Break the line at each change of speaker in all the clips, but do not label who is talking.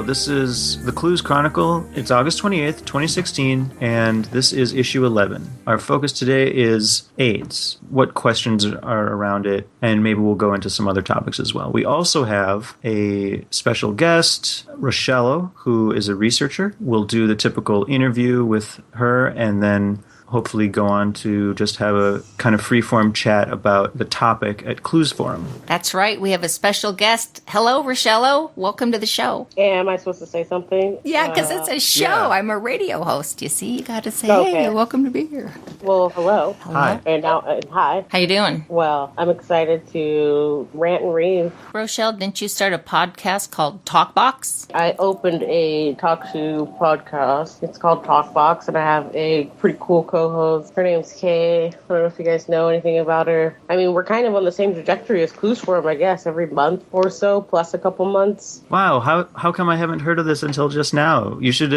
This is the Clues Chronicle. It's August 28th, 2016, and this is issue 11. Our focus today is AIDS, what questions are around it, and maybe we'll go into some other topics as well. We also have a special guest, Rochello, who is a researcher. We'll do the typical interview with her, and then hopefully go on to just have a kind of free-form chat about the topic at Clues Forum.
That's right. We have a special guest. Hello, Rochello. Welcome to the show.
Yeah, am I supposed to say something?
Yeah, because it's a show.
Yeah.
I'm a radio host. You see, you got to say,
Okay.
hey, you're welcome to be here.
Well, hello.
Hi.
And now, hi.
How you doing?
Well, I'm excited to rant and rave.
Rochelle, didn't you start a podcast called Talkbox?
I opened a talk show podcast. It's called Talkbox, and I have a pretty cool co-host. Her name's Kay. I don't know if you guys know anything about her. I mean, we're kind of on the same trajectory as Clues Forum, I guess, every month or so, plus a couple months.
Wow, how come I haven't heard of this until just now? You should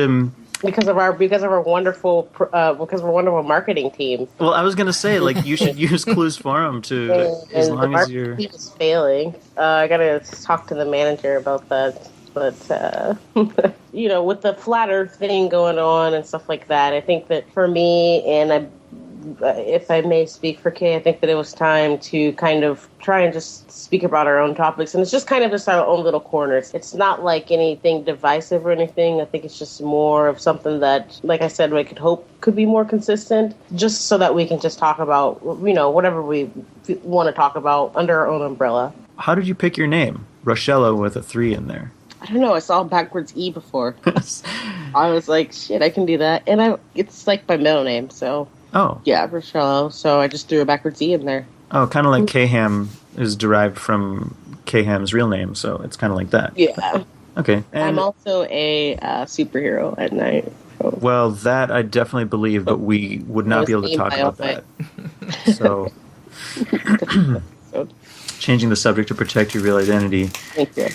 Because of our wonderful marketing team.
Well, I was gonna say, like, you should use Clues Forum to as long as you're.
The marketing team is failing. I gotta talk to the manager about that. But, with the flat earth thing going on and stuff like that, I think that for me, and if I may speak for Kay, I think that it was time to kind of try and just speak about our own topics. And it's just kind of just our own little corners. It's not like anything divisive or anything. I think it's just more of something that, like I said, I could hope could be more consistent, just so that we can just talk about, whatever we want to talk about under our own umbrella.
How did you pick your name? Rochello with a 3 in there.
I don't know. I saw backwards E before. I was like, shit, I can do that. And it's like my middle name, so.
Oh.
Yeah, Rochello. So I just threw a backwards E in there.
Oh, kind of like Kaham is derived from Kaham's real name, so it's kind of like that.
Yeah.
Okay. And,
I'm also a superhero at night. So.
Well, that I definitely believe, but we would not be able to talk about that. So, changing the subject to protect your real identity.
Thank you.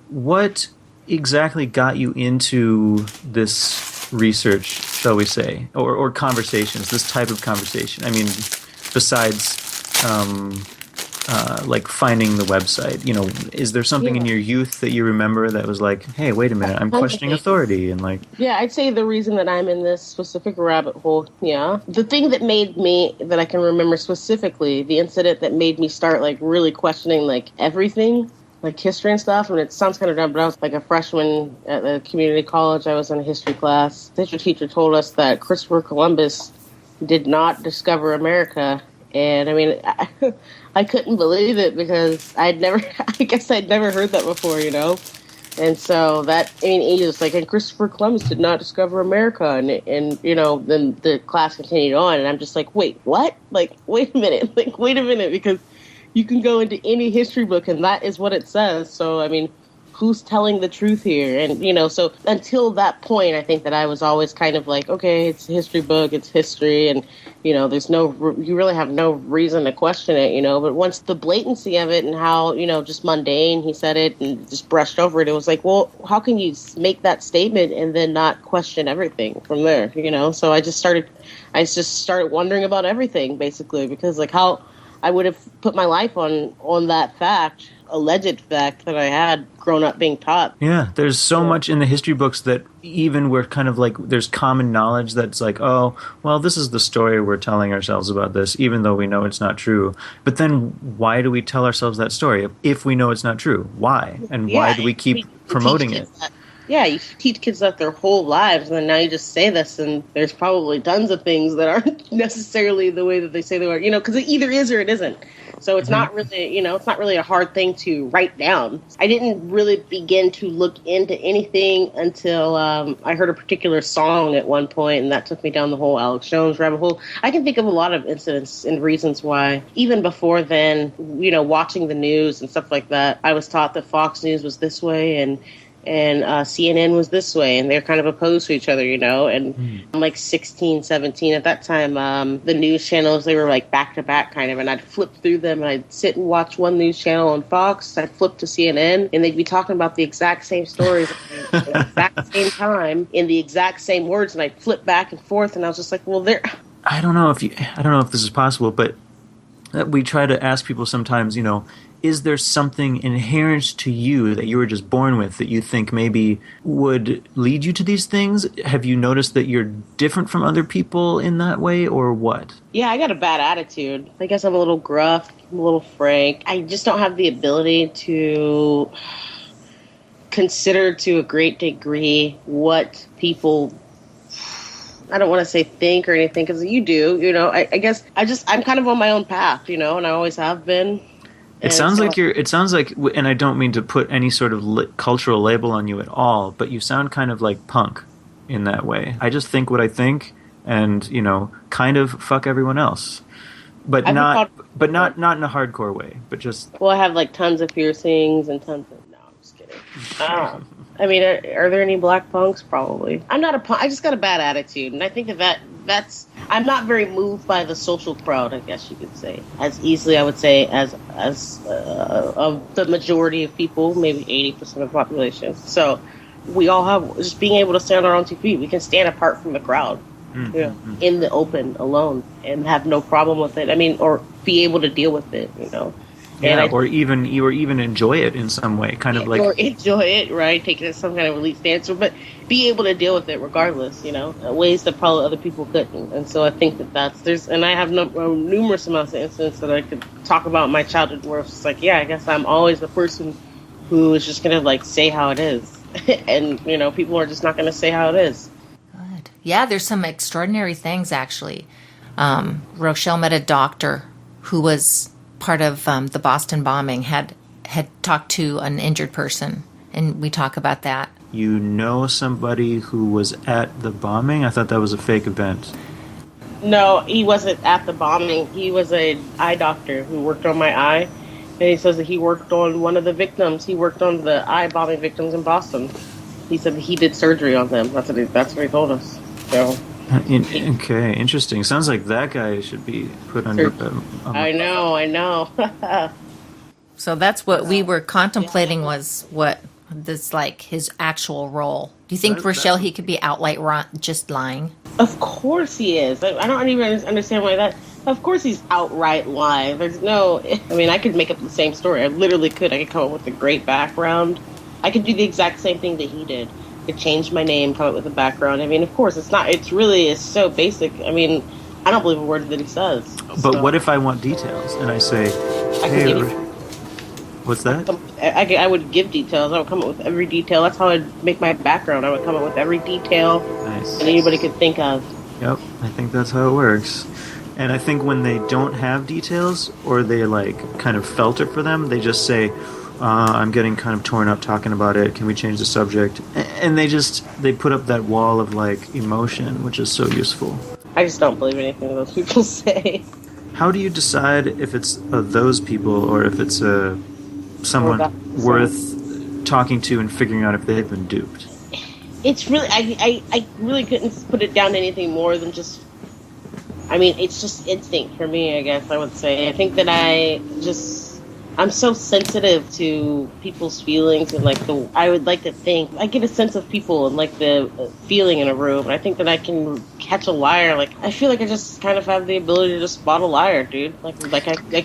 What exactly got you into this research, shall we say, or conversations, this type of conversation? I mean, besides like finding the website, is there something in your youth that you remember that was like, hey, wait a minute, I'm questioning authority, and like...
Yeah, I'd say the reason that I'm in this specific rabbit hole, the thing that I can remember specifically, the incident that made me start like really questioning like everything, like history and stuff. And it sounds kind of dumb, but I was like a freshman at the community college. I was in a history class. The history teacher told us that Christopher Columbus did not discover America. And I mean, I couldn't believe it because I guess I'd never heard that before, And so he was like, and Christopher Columbus did not discover America. And then the class continued on. And I'm just like, wait, what? Like, wait a minute, because you can go into any history book and that is what it says. So, I mean, who's telling the truth here? And, so until that point, I think that I was always kind of like, okay, it's a history book, it's history. And, you really have no reason to question it, But once the blatancy of it and how, just mundane he said it and just brushed over it, it was like, well, how can you make that statement and then not question everything from there, So I just started wondering about everything, basically, because like how I would have put my life on that fact, alleged fact that I had grown up being taught.
Yeah, there's so much in the history books that even we're kind of like, there's common knowledge that's like, oh, well, this is the story we're telling ourselves about this, even though we know it's not true. But then why do we tell ourselves that story if we know it's not true? Why? And why do we keep promoting it?
You teach kids that their whole lives, and then now you just say this, and there's probably tons of things that aren't necessarily the way that they say they are, because it either is or it isn't. So it's not really, it's not really a hard thing to write down. I didn't really begin to look into anything until I heard a particular song at one point, and that took me down the whole Alex Jones rabbit hole. I can think of a lot of incidents and reasons why, even before then, watching the news and stuff like that, I was taught that Fox News was this way, and CNN was this way, and they're kind of opposed to each other, and I'm like 16, 17 at that time. The news channels, they were like back to back kind of, and I'd flip through them and I'd sit and watch one news channel on Fox, I'd flip to CNN, and they'd be talking about the exact same stories at the exact same time in the exact same words, and I'd flip back and forth, and I was just like, well, I
don't know if this is possible, but we try to ask people sometimes, is there something inherent to you that you were just born with that you think maybe would lead you to these things? Have you noticed that you're different from other people in that way, or what?
Yeah, I got a bad attitude. I guess I'm a little gruff, I'm a little frank. I just don't have the ability to consider to a great degree what people, I don't want to say think or anything, because you do, I guess I'm kind of on my own path, and I always have been.
It sounds like, and I don't mean to put any sort of cultural label on you at all, but you sound kind of like punk in that way. I just think what I think and, kind of fuck everyone else. But not in a hardcore way, but just...
Well, I have like tons of piercings and tons of... No, I'm just kidding. I mean, are there any black punks? Probably. I'm not a punk. I just got a bad attitude, and I think that's. I'm not very moved by the social crowd, I guess you could say, as easily, I would say, as of the majority of people, maybe 80% of the population. So we all have just being able to stand on our own 2 feet. We can stand apart from the crowd, in the open, alone, and have no problem with it. I mean, or be able to deal with it,
Yeah, or even enjoy it in some way, kind of like...
Or enjoy it, right? Take it as some kind of release dancer, but be able to deal with it regardless, ways that probably other people couldn't. And so I think and I have numerous amounts of incidents that I could talk about in my childhood where it's just like, yeah, I guess I'm always the person who is just going to, like, say how it is. And, people are just not going to say how it is.
Good. Yeah, there's some extraordinary things, actually. Rochelle met a doctor who was... part of the Boston bombing, had talked to an injured person, and we talk about that.
You know somebody who was at the bombing? I thought that was a fake event.
No, he wasn't at the bombing. He was an eye doctor who worked on my eye, and he says that he worked on one of the victims. He worked on the eye bombing victims in Boston. He said that he did surgery on them. That's what he told us. So...
Okay, interesting. Sounds like that guy should be put under...
I know.
So that's what we were contemplating, was what this, like, his actual role. Do you think, Rochelle, he could be outright just lying?
Of course he is. I don't even understand why that... Of course he's outright lying. There's no... I mean, I could make up the same story. I literally could. I could come up with a great background. I could do the exact same thing that he did. Could change my name, come up with a background. I mean, of course, it's so basic. I mean, I don't believe a word that he says.
But what if I want details and I say, hey, what's that?
I would give details. I would come up with every detail. That's how I'd make my background. I would come up with every detail that anybody could think of.
Yep, I think that's how it works. And I think when they don't have details, or they, like, kind of felt it for them, they just say... I'm getting kind of torn up talking about it. Can we change the subject? And they put up that wall of, like, emotion, which is so useful.
I just don't believe anything those people say.
How do you decide if it's those people or if it's someone worth talking to and figuring out if they've been duped?
It's really... I really couldn't put it down to anything more than just... I mean, it's just instinct for me, I guess I would say. I think that I'm so sensitive to people's feelings, and I would like to think I get a sense of people and like the feeling in a room. And I think that I can catch a liar. Like, I feel like I just kind of have the ability to just spot a liar, dude. Like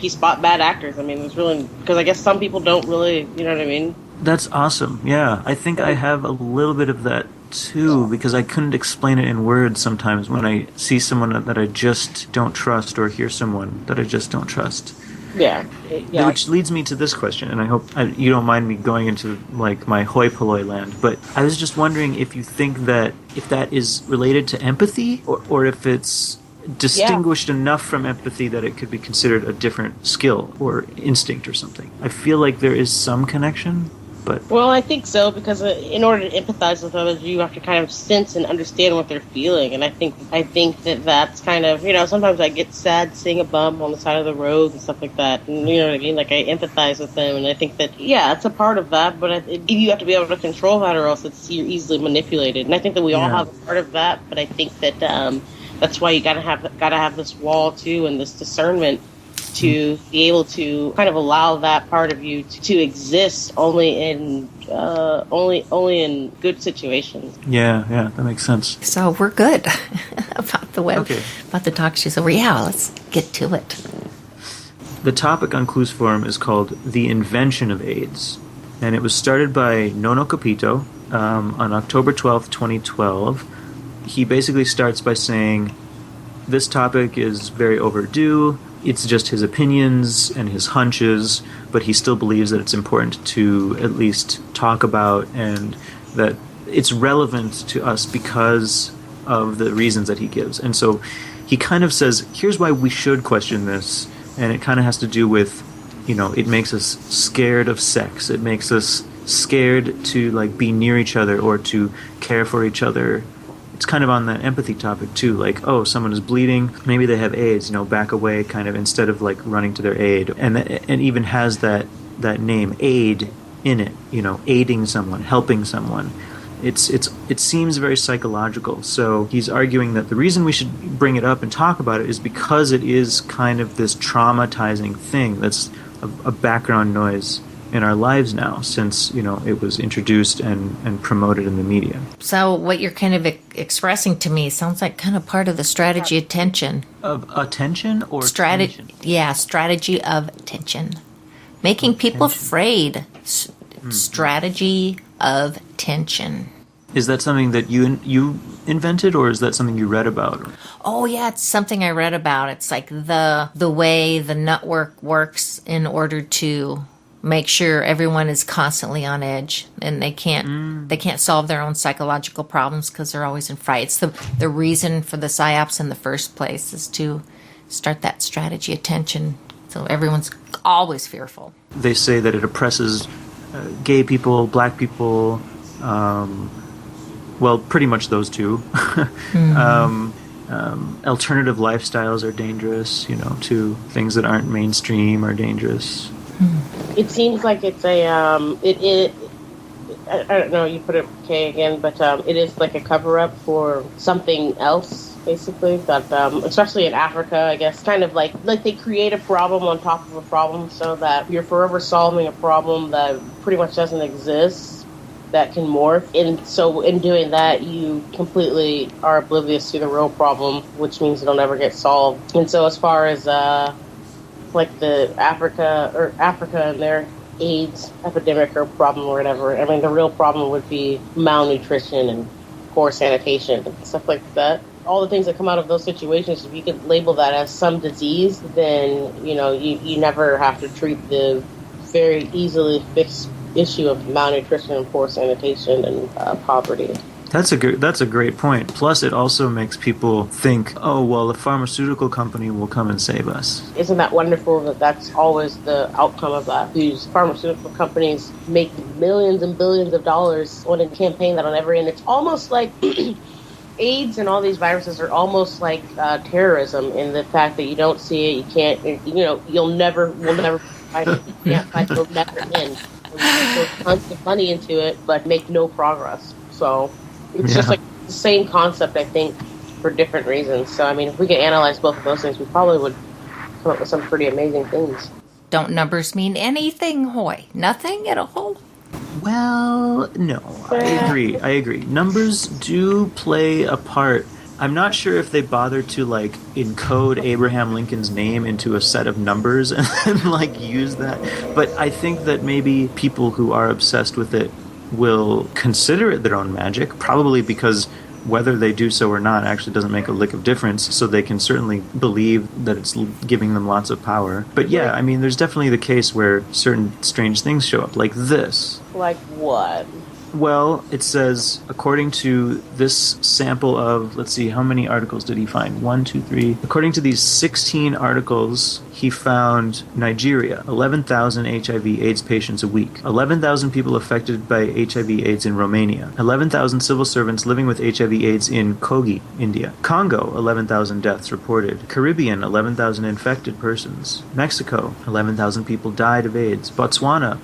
you spot bad actors. I mean, it's really, because I guess some people don't really, you know what I mean?
That's awesome. Yeah, I think I have a little bit of that too, because I couldn't explain it in words sometimes when I see someone that I just don't trust, or hear someone that I just don't trust.
Yeah.
Which leads me to this question, and I hope you don't mind me going into, like, my hoi polloi land, but I was just wondering if you think that if that is related to empathy, or if it's distinguished enough from empathy that it could be considered a different skill or instinct or something. I feel like there is some connection, but...
Well, I think so, because in order to empathize with others, you have to kind of sense and understand what they're feeling. And I think that that's kind of, sometimes I get sad seeing a bum on the side of the road and stuff like that. And you know what I mean? Like, I empathize with them. And I think that, yeah, it's a part of that. But you have to be able to control that, or else you're easily manipulated. And I think that we all have a part of that. But I think that that's why you gotta have this wall, too, and this discernment to be able to kind of allow that part of you to exist only in good situations.
Yeah, that makes sense.
So we're good about the web, about the talk show. So let's get to it.
The topic on Clues Forum is called The Invention of AIDS, and it was started by nonhocapito on October 12th, 2012. He basically starts by saying, this topic is very overdue. It's just his opinions and his hunches, but he still believes that it's important to at least talk about and that it's relevant to us because of the reasons that he gives. And so he kind of says, here's why we should question this. And it kind of has to do with, it makes us scared of sex. It makes us scared to like be near each other or to care for each other. It's kind of on the empathy topic too, like, oh, someone is bleeding, maybe they have AIDS, back away kind of instead of like running to their aid. And even has that name, aid, in it, aiding someone, helping someone. It seems very psychological. So he's arguing that the reason we should bring it up and talk about it is because it is kind of this traumatizing thing that's a background noise in our lives now since, it was introduced and promoted in the media.
So what you're kind of expressing to me sounds like kind of part of the strategy of tension.
Of attention or
tension? Yeah, strategy of tension. Making people afraid. Strategy of tension.
Is that something that you invented, or is that something you read about?
Oh yeah, it's something I read about. It's like the way the network works in order to make sure everyone is constantly on edge, and they can't solve their own psychological problems because they're always in fights. The reason for the psyops in the first place is to start that strategy of tension, so everyone's always fearful.
They say that it oppresses gay people, black people, pretty much those two. Alternative lifestyles are dangerous, to things that aren't mainstream are dangerous.
It seems like it's I don't know, you put it okay again, but it is like a cover-up for something else, basically, that, especially in Africa, I guess, kind of like they create a problem on top of a problem so that you're forever solving a problem that pretty much doesn't exist, that can morph. And so in doing that, you completely are oblivious to the real problem, which means it'll never get solved. And so as far as like the Africa and their AIDS epidemic or problem or whatever, I mean, the real problem would be malnutrition and poor sanitation and stuff like that. All the things that come out of those situations, if you could label that as some disease, then, you never have to treat the very easily fixed issue of malnutrition and poor sanitation and poverty.
That's a great point. Plus, it also makes people think, oh, well, the pharmaceutical company will come and save us.
Isn't that wonderful that that's always the outcome of that? These pharmaceutical companies make millions and billions of dollars on a campaign that on every end. It's almost like AIDS and all these viruses are almost like terrorism in the fact that you don't see it, you can't, we'll never fight it. You can't fight it, it'll never end. And you put tons of money into it, but make no progress. So it's just like the same concept, I think, for different reasons. So, I mean, if we could analyze both of those things, we probably would come up with some pretty amazing things.
Don't numbers mean anything, Hoy? Nothing at all?
Well, no, I agree. Numbers do play a part. I'm not sure if they bothered to, like, encode Abraham Lincoln's name into a set of numbers and then, like, use that. But I think that maybe people who are obsessed with it will consider it their own magic, probably because whether they do so or not actually doesn't make a lick of difference, so they can certainly believe that it's giving them lots of power. But yeah, I mean, there's definitely the case where certain strange things show up, like this.
Like what?
Well, it says, according to this sample of, let's see, how many articles did he find? 1, 2, 3. According to these 16 articles, he found Nigeria, 11,000 HIV/AIDS patients a week, 11,000 people affected by HIV/AIDS in Romania, 11,000 civil servants living with HIV/AIDS in Kogi, India, Congo, 11,000 deaths reported, Caribbean, 11,000 infected persons, Mexico, 11,000 people died of AIDS, Botswana,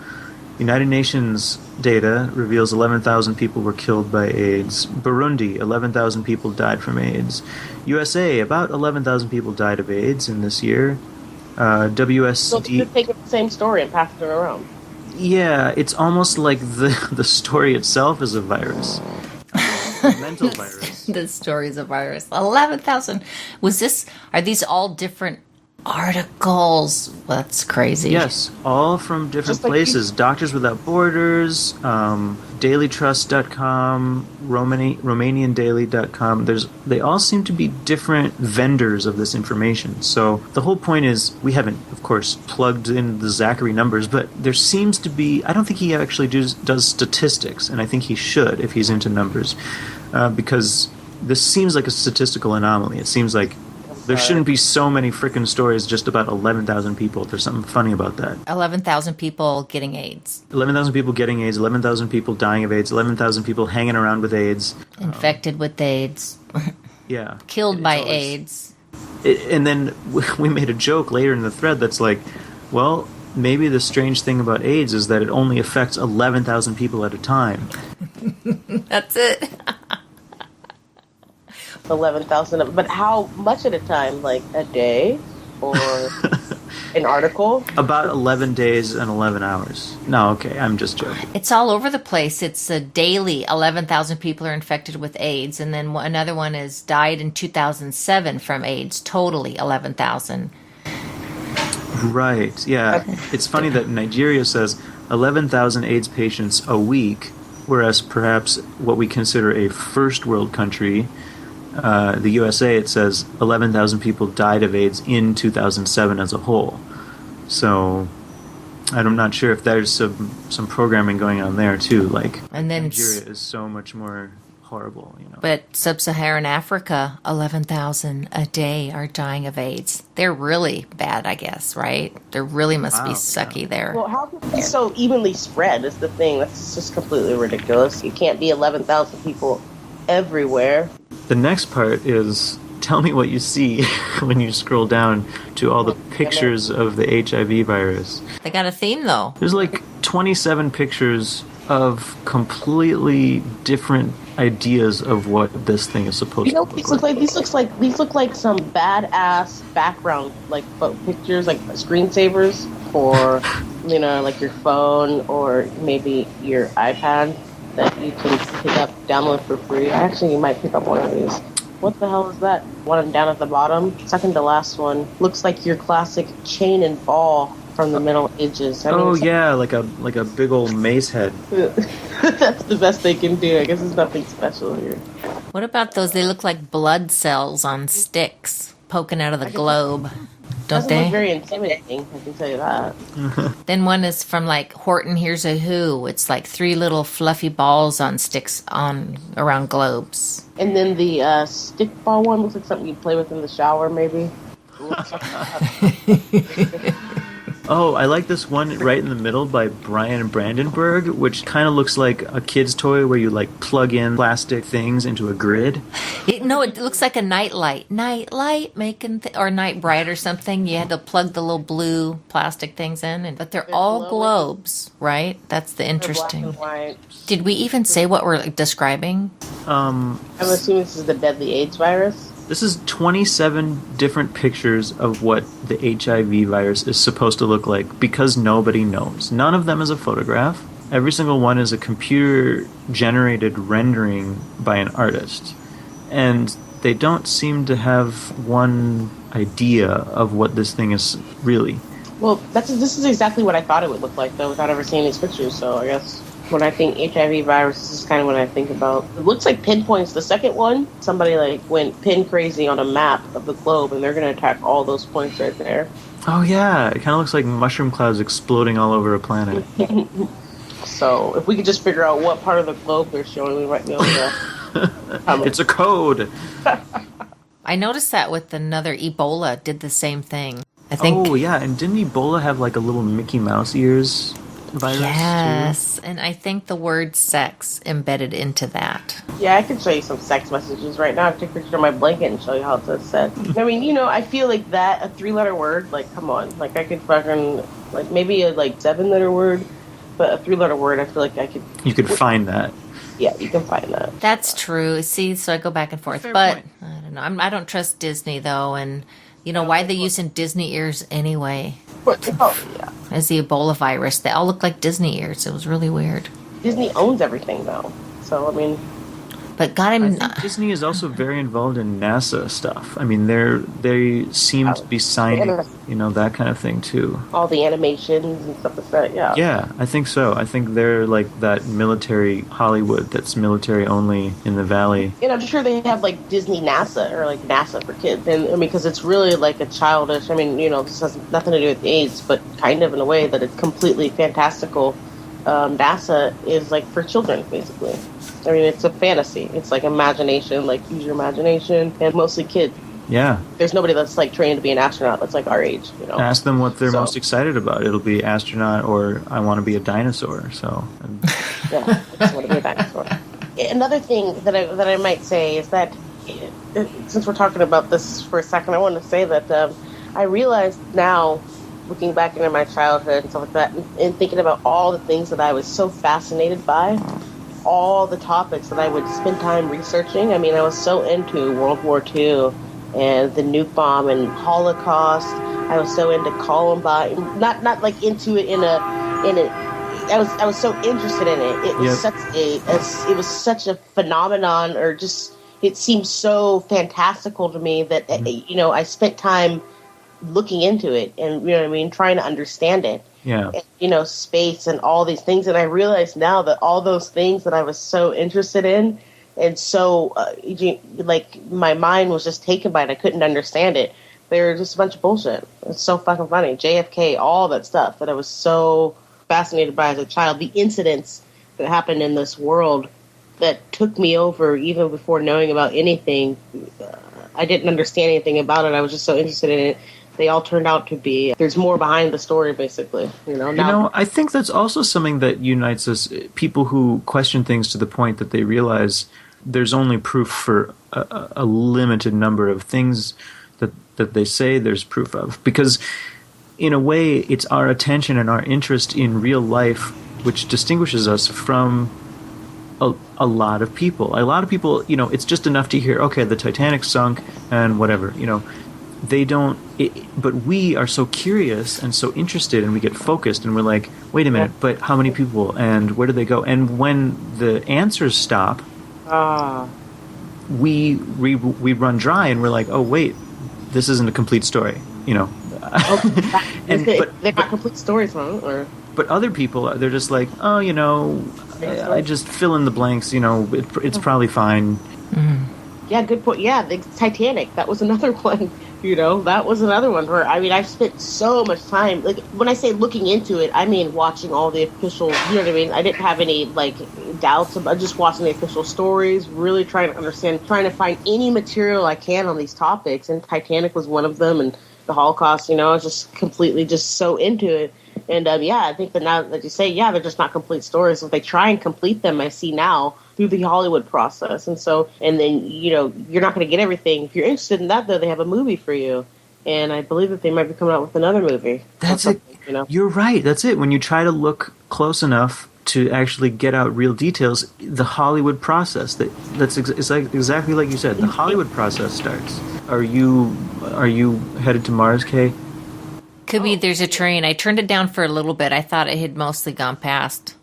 United Nations data reveals 11,000 people were killed by AIDS. Burundi, 11,000 people died from AIDS. USA, about 11,000 people died of AIDS in this year. WSD...
So they're taking the same story and passing it around.
Yeah, it's almost like the story itself is a virus. Mental virus.
The story is a virus. 11,000. Are these all different articles. That's crazy.
Yes, all from different places. Doctors Without Borders, dailytrust.com, romaniandaily.com. They all seem to be different vendors of this information. So the whole point is, we haven't, of course, plugged in the Zachary numbers, but there seems to be, I don't think he actually does statistics, and I think he should if he's into numbers, because this seems like a statistical anomaly. It seems like there shouldn't be so many frickin' stories just about 11,000 people. There's something funny about that.
11,000 people getting AIDS.
11,000 people getting AIDS, 11,000 people dying of AIDS, 11,000 people hanging around with AIDS.
Infected with AIDS.
Yeah.
Killed by AIDS.
And then we made a joke later in the thread that's like, well, maybe the strange thing about AIDS is that it only affects 11,000 people at a time.
That's it.
11,000, but how much at a time? Like a day or an article?
About 11 days and 11 hours. No, okay, I'm just joking.
It's all over the place. It's a daily 11,000 people are infected with AIDS, and then another one is died in 2007 from AIDS. Totally 11,000.
Right, yeah. It's funny that Nigeria says 11,000 AIDS patients a week, whereas perhaps what we consider a first world country, the USA, it says 11,000 people died of AIDS in 2007 as a whole. So I'm not sure if there's some programming going on there too. Like,
and then
Nigeria is so much more horrible, you know.
But sub-Saharan Africa, 11,000 a day are dying of AIDS. They're really bad, I guess, right? There really must be sucky there.
Well, how can it be so evenly spread is the thing. That's just completely ridiculous. You can't be 11,000 people everywhere.
The next part is, tell me what you see when you scroll down to all the pictures of the HIV virus.
They got a theme, though.
There's like 27 pictures of completely different ideas of what this thing is supposed to look like.
These look like some badass background, like pictures, like screensavers for, you know, like your phone or maybe your iPad that you can pick up, download for free. Actually, you might pick up one of these. What the hell is that? One down at the bottom, second to last one. Looks like your classic chain and ball from the Middle Ages.
Yeah, like a big old mace head.
That's the best they can do. I guess there's nothing special here.
What about those? They look like blood cells on sticks poking out of the globe. Don't they?
Look very intimidating, I can tell you that.
Then one is from like Horton Hears a Who. It's like 3 little fluffy balls on sticks around globes.
And then the stick ball one looks like something you'd play with in the shower, maybe.
Oh, I like this one right in the middle by Brian Brandenburg, which kind of looks like a kid's toy where you like plug in plastic things into a grid.
It looks like a nightlight. Nightlight or night bright or something. You had to plug the little blue plastic things in, but they're all globes, right? That's the interesting.
Black and white.
Did we even say what we're describing?
I'm assuming this is the deadly AIDS virus.
This is 27 different pictures of what the HIV virus is supposed to look like because nobody knows. None of them is a photograph. Every single one is a computer-generated rendering by an artist. And they don't seem to have one idea of what this thing is really.
Well, this is exactly what I thought it would look like, though, without ever seeing these pictures, so I guess when I think HIV virus, this is kind of what I think about. It looks like pinpoints. The second one, somebody went pin crazy on a map of the globe, and they're going to attack all those points right there.
Oh yeah, it kind of looks like mushroom clouds exploding all over a planet.
So if we could just figure out what part of the globe they're showing, we might be able to...
It's a code!
I noticed that with another Ebola, did the same thing. I think.
Oh yeah, and didn't Ebola have like a little Mickey Mouse ears virus
yes,
too?
And I think the word sex embedded into that.
Yeah, I can show you some sex messages right now. I can take a picture of my blanket and show you how it says sex. I mean, I feel like that, a 3-letter word, come on. I could fucking, maybe a 7-letter word, but a 3-letter word, I feel like I could...
You could find that.
Yeah, you can find that.
That's true. See, so I go back and forth. But, point. I don't know. I don't trust Disney, though, and... why are they using Disney ears anyway?
Oh, yeah.
As the Ebola virus. They all look like Disney ears. It was really weird.
Disney owns everything, though. So, I mean...
But God,
I think Disney is also very involved in NASA stuff. I mean, they seem to be signing, that kind of thing too.
All the animations and stuff like that, yeah.
Yeah, I think so. I think they're like that military Hollywood that's military only in the Valley.
And I'm sure they have like Disney NASA or like NASA for kids. And I mean, because it's really like a childish, I mean, this has nothing to do with AIDS, but kind of in a way that it's completely fantastical. NASA is like for children, basically. I mean, it's a fantasy. It's like imagination, like use your imagination, and mostly kids.
Yeah.
There's nobody that's like trained to be an astronaut that's like our age,
Ask them what they're most excited about. It'll be astronaut or I want to be a dinosaur. So.
Yeah, I just want to be a dinosaur. Another thing that I might say is that, since we're talking about this for a second, I want to say that I realized now, looking back into my childhood and stuff like that, and thinking about all the things that I was so fascinated by, all the topics that I would spend time researching. I mean, I was so into World War II and the nuke bomb and Holocaust. I was so into Columbine, not like into it I was so interested in it. It was it was such a phenomenon, or just it seemed so fantastical to me that I spent time looking into it and trying to understand it.
Yeah.
And, space and all these things. And I realize now that all those things that I was so interested in and so, like, my mind was just taken by it. I couldn't understand it. They were just a bunch of bullshit. It's so fucking funny. JFK, all that stuff that I was so fascinated by as a child. The incidents that happened in this world that took me over even before knowing about anything. I didn't understand anything about it. I was just so interested in it. They all turned out to be. There's more behind the story, basically.
I think that's also something that unites us. People who question things to the point that they realize there's only proof for a limited number of things that they say there's proof of. Because, in a way, it's our attention and our interest in real life which distinguishes us from a lot of people. A lot of people, it's just enough to hear, okay, the Titanic sunk and whatever, They don't, but we are so curious and so interested, and we get focused, and we're like, wait a minute, but how many people, and where do they go? And when the answers stop, we run dry, and we're like, oh wait, this isn't a complete story,
They're not complete stories, huh?
But other people, they're just like, oh, I just fill in the blanks, it's probably fine.
Mm.
Yeah, good point. Yeah, the Titanic, that was another one. That was another one where, I've spent so much time, like, when I say looking into it, I mean watching all the official, I didn't have any, like, doubts about just watching the official stories, really trying to understand, trying to find any material I can on these topics, and Titanic was one of them, and the Holocaust, I was just completely just so into it. And, I think that now that you say, they're just not complete stories. If they try and complete them, I see now, through the Hollywood process. And so, and then, you're not going to get everything. If you're interested in that, though, they have a movie for you. And I believe that they might be coming out with another movie.
That's it. You're right. That's it. When you try to look close enough to actually get out real details, the Hollywood process, it's like exactly like you said, the Hollywood process starts. Are you headed to Mars, Kay?
Could be there's a train. I turned it down for a little bit. I thought it had mostly gone past.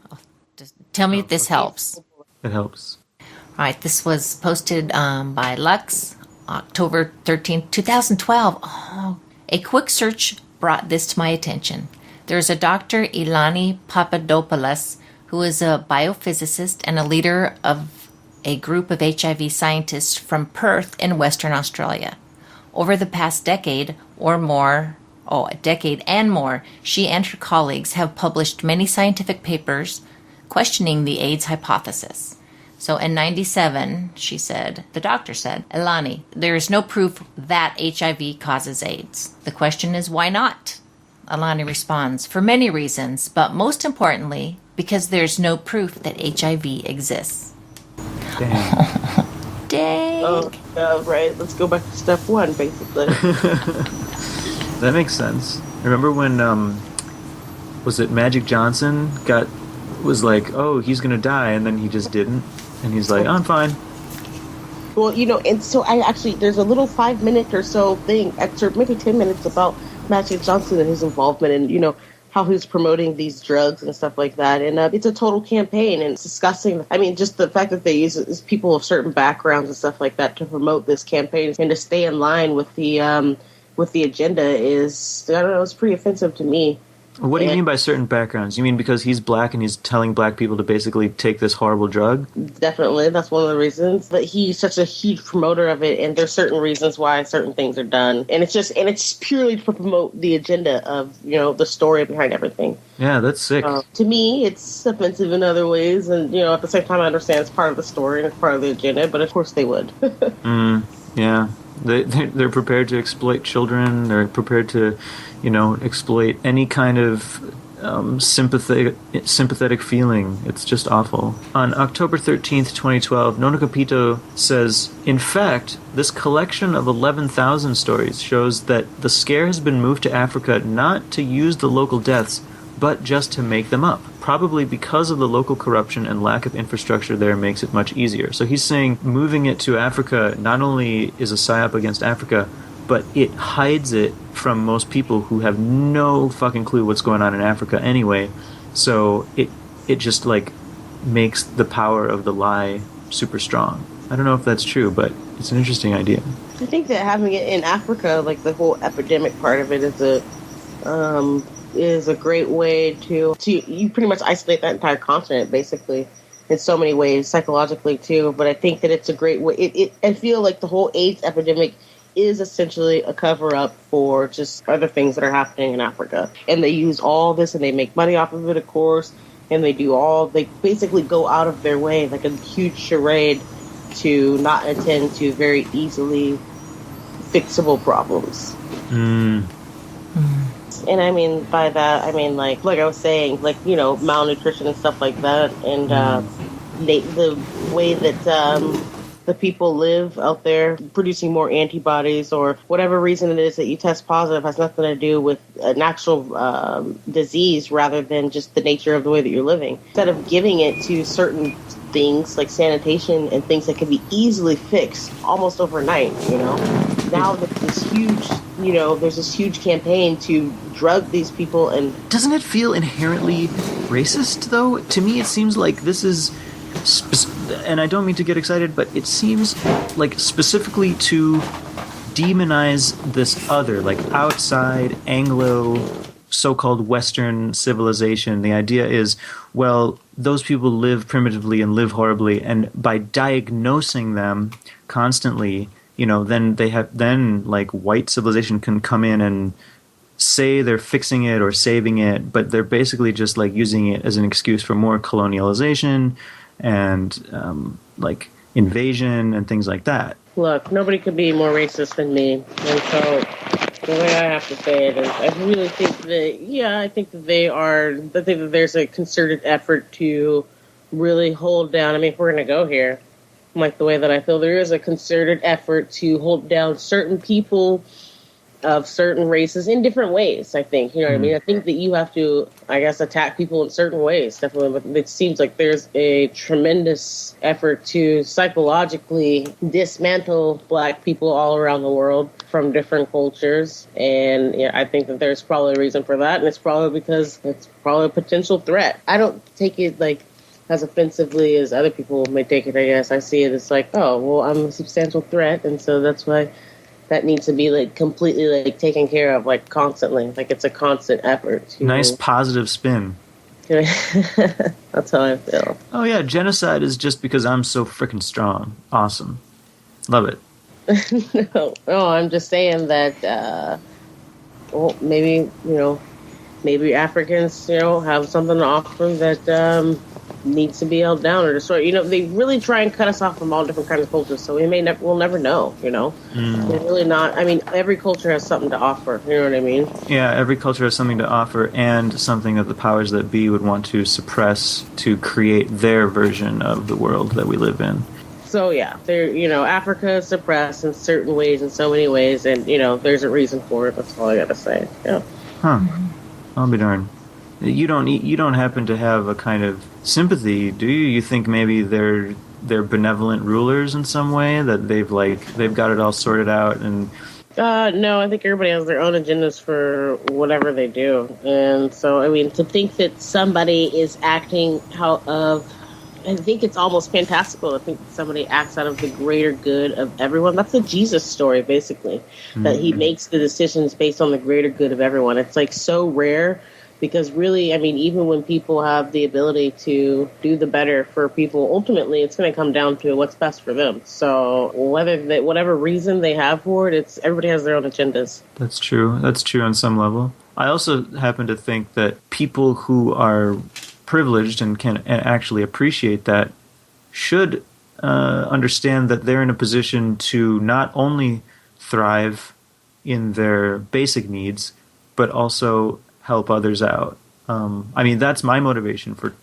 Just tell me if this helps.
It helps.
All right, this was posted by Lux, October 13th, 2012. Oh, a quick search brought this to my attention. There's a Dr. Ilani Papadopoulos, who is a biophysicist and a leader of a group of HIV scientists from Perth in Western Australia. Over the past decade and more, she and her colleagues have published many scientific papers questioning the AIDS hypothesis. So in 1997, she said, the doctor said, Ilani, there is no proof that HIV causes AIDS. The question is, why not? Ilani responds, for many reasons, but most importantly, because there's no proof that HIV exists.
Dang.
Dang.
Oh, right. Let's go back to step one, basically.
That makes sense. Remember when, was it Magic Johnson was like, oh, he's going to die, and then he just didn't? And he's like, oh, I'm fine.
Well, and so there's a little 5-minute or so excerpt, maybe 10 minutes about Magic Johnson and his involvement in, how he's promoting these drugs and stuff like that. And it's a total campaign, and it's disgusting. I mean, just the fact that they use people of certain backgrounds and stuff like that to promote this campaign and to stay in line with the agenda is, I don't know, it's pretty offensive to me.
What do you mean by certain backgrounds? You mean because he's black and he's telling black people to basically take this horrible drug?
Definitely, that's one of the reasons. But he's such a huge promoter of it, and there's certain reasons why certain things are done, and it's purely to promote the agenda of the story behind everything.
Yeah, that's sick.
To me, it's offensive in other ways, and at the same time, I understand it's part of the story and it's part of the agenda. But of course, they would.
Yeah, they're prepared to exploit children. They're prepared to exploit any kind of sympathetic feeling. It's just awful. On October 13th, 2012, nonhocapito says, in fact, this collection of 11,000 stories shows that the scare has been moved to Africa not to use the local deaths, but just to make them up. Probably because of the local corruption and lack of infrastructure there makes it much easier. So he's saying moving it to Africa not only is a psyop against Africa, but it hides it from most people who have no fucking clue what's going on in Africa anyway. So it just makes the power of the lie super strong. I don't know if that's true, but it's an interesting idea.
I think that having it in Africa, the whole epidemic part of it, is a great way to you pretty much isolate that entire continent basically in so many ways, psychologically too. But I think that it's a great way. I feel like the whole AIDS epidemic is essentially a cover-up for just other things that are happening in Africa. And they use all this and they make money off of it, of course, and they basically go out of their way, like a huge charade, to not attend to very easily fixable problems. And I mean, by that, I mean, like I was saying, malnutrition and stuff like that, and the way that the people live out there producing more antibodies or whatever reason it is that you test positive has nothing to do with an actual disease rather than just the nature of the way that you're living. Instead of giving it to certain things like sanitation and things that can be easily fixed almost overnight, now there's this huge campaign to drug these people. And
doesn't it feel inherently racist though? To me it seems like this is and I don't mean to get excited, but it seems like specifically to demonize this other, outside Anglo so-called Western civilization. The idea is, well, those people live primitively and live horribly, and by diagnosing them constantly, then white civilization can come in and say they're fixing it or saving it, but they're basically just using it as an excuse for more colonialization and invasion and things like that.
Look, nobody could be more racist than me, and so the way I have to say it is, I really think that, I think that I think that there's a concerted effort to really hold down, if we're going to go here, the way that I feel, there is a concerted effort to hold down certain people of certain races in different ways, I think. What I mean? I think that you have to, attack people in certain ways, definitely. But it seems like there's a tremendous effort to psychologically dismantle black people all around the world from different cultures. And I think that there's probably a reason for that. And it's probably because it's probably a potential threat. I don't take it as offensively as other people may take it, I guess. I see it as oh, well, I'm a substantial threat. And so that's why that needs to be completely taken care of constantly. It's a constant effort.
Nice positive spin.
That's how I feel.
Oh yeah, genocide is just because I'm so freaking strong. Awesome. Love it.
No, I'm just saying that maybe Africans have something to offer that needs to be held down or destroyed. They really try and cut us off from all different kinds of cultures, so we'll never know. They're really not. Every culture has something to offer. You know what I mean?
Yeah, every culture has something to offer, and something that the powers that be would want to suppress to create their version of the world that we live in.
So yeah, Africa is suppressed in certain ways, in so many ways, and there's a reason for it. That's all I gotta say. Yeah.
Huh. I'll be darned. You don't happen to have a kind of sympathy, do you? You think maybe they're benevolent rulers in some way, that they've got it all sorted out, and
No, I think everybody has their own agendas for whatever they do. And so, I mean, to think that somebody is acting out of, I think it's almost fantastical to think that somebody acts out of the greater good of everyone. That's the Jesus story, basically, that he makes the decisions based on the greater good of everyone. It's like so rare. Because really, I mean, even when people have the ability to do the better for people, ultimately it's going to come down to what's best for them. So whatever reason they have for it, it's everybody has their own agendas.
That's true. That's true on some level. I also happen to think that people who are privileged and can actually appreciate that should understand that they're in a position to not only thrive in their basic needs, but also help others out. I mean, that's my motivation for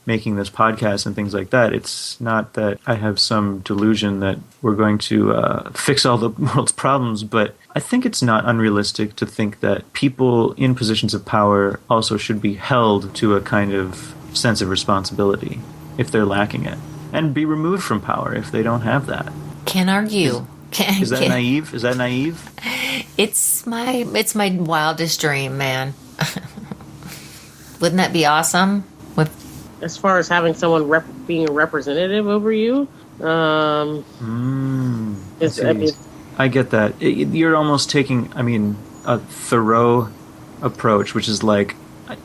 making this podcast and things like that. It's not that I have some delusion that we're going to fix all the world's problems, but I think it's not unrealistic to think that people in positions of power also should be held to a kind of sense of responsibility if they're lacking it, and be removed from power if they don't have that.
Can't argue.
Is that naive? Is that naive?
It's my wildest dream, man. Wouldn't that be awesome?
As far as having someone being a representative over you,
I get that. You're almost taking, a thorough approach, which is like,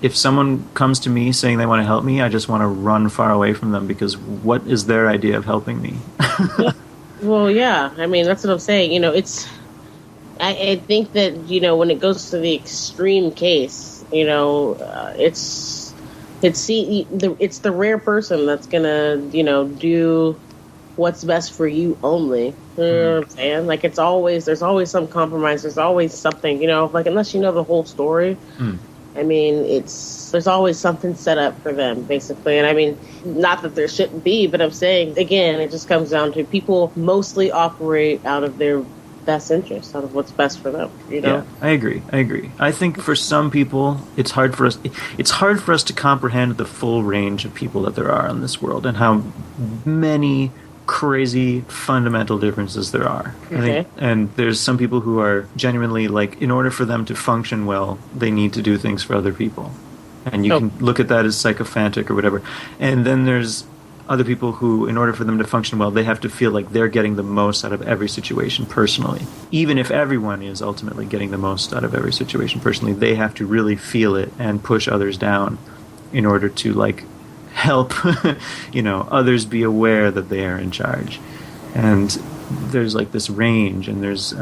if someone comes to me saying they want to help me, I just want to run far away from them, because what is their idea of helping me?
Well, yeah. I mean, that's what I'm saying. I think that, when it goes to the extreme case, it's the rare person that's gonna, do what's best for you only. You know what I'm saying? Like, there's always some compromise. There's always something, like, unless you know the whole story. I mean, there's always something set up for them, basically. And I mean, not that there shouldn't be, but I'm saying, again, it just comes down to people mostly operate out of their best interest, out of what's best for them.
Yeah, I agree. I think for some people, it's hard for us to comprehend the full range of people that there are in this world, and how many crazy fundamental differences there are.
Okay.
I think, and there's some people who are genuinely, like, in order for them to function well, they need to do things for other people, and you can look at that as sycophantic or whatever. And then there's other people who, in order for them to function well, they have to feel like they're getting the most out of every situation personally. Even if everyone is ultimately getting the most out of every situation personally, they have to really feel it and push others down in order to, like, help others be aware that they are in charge. And there's, like, this range, and there's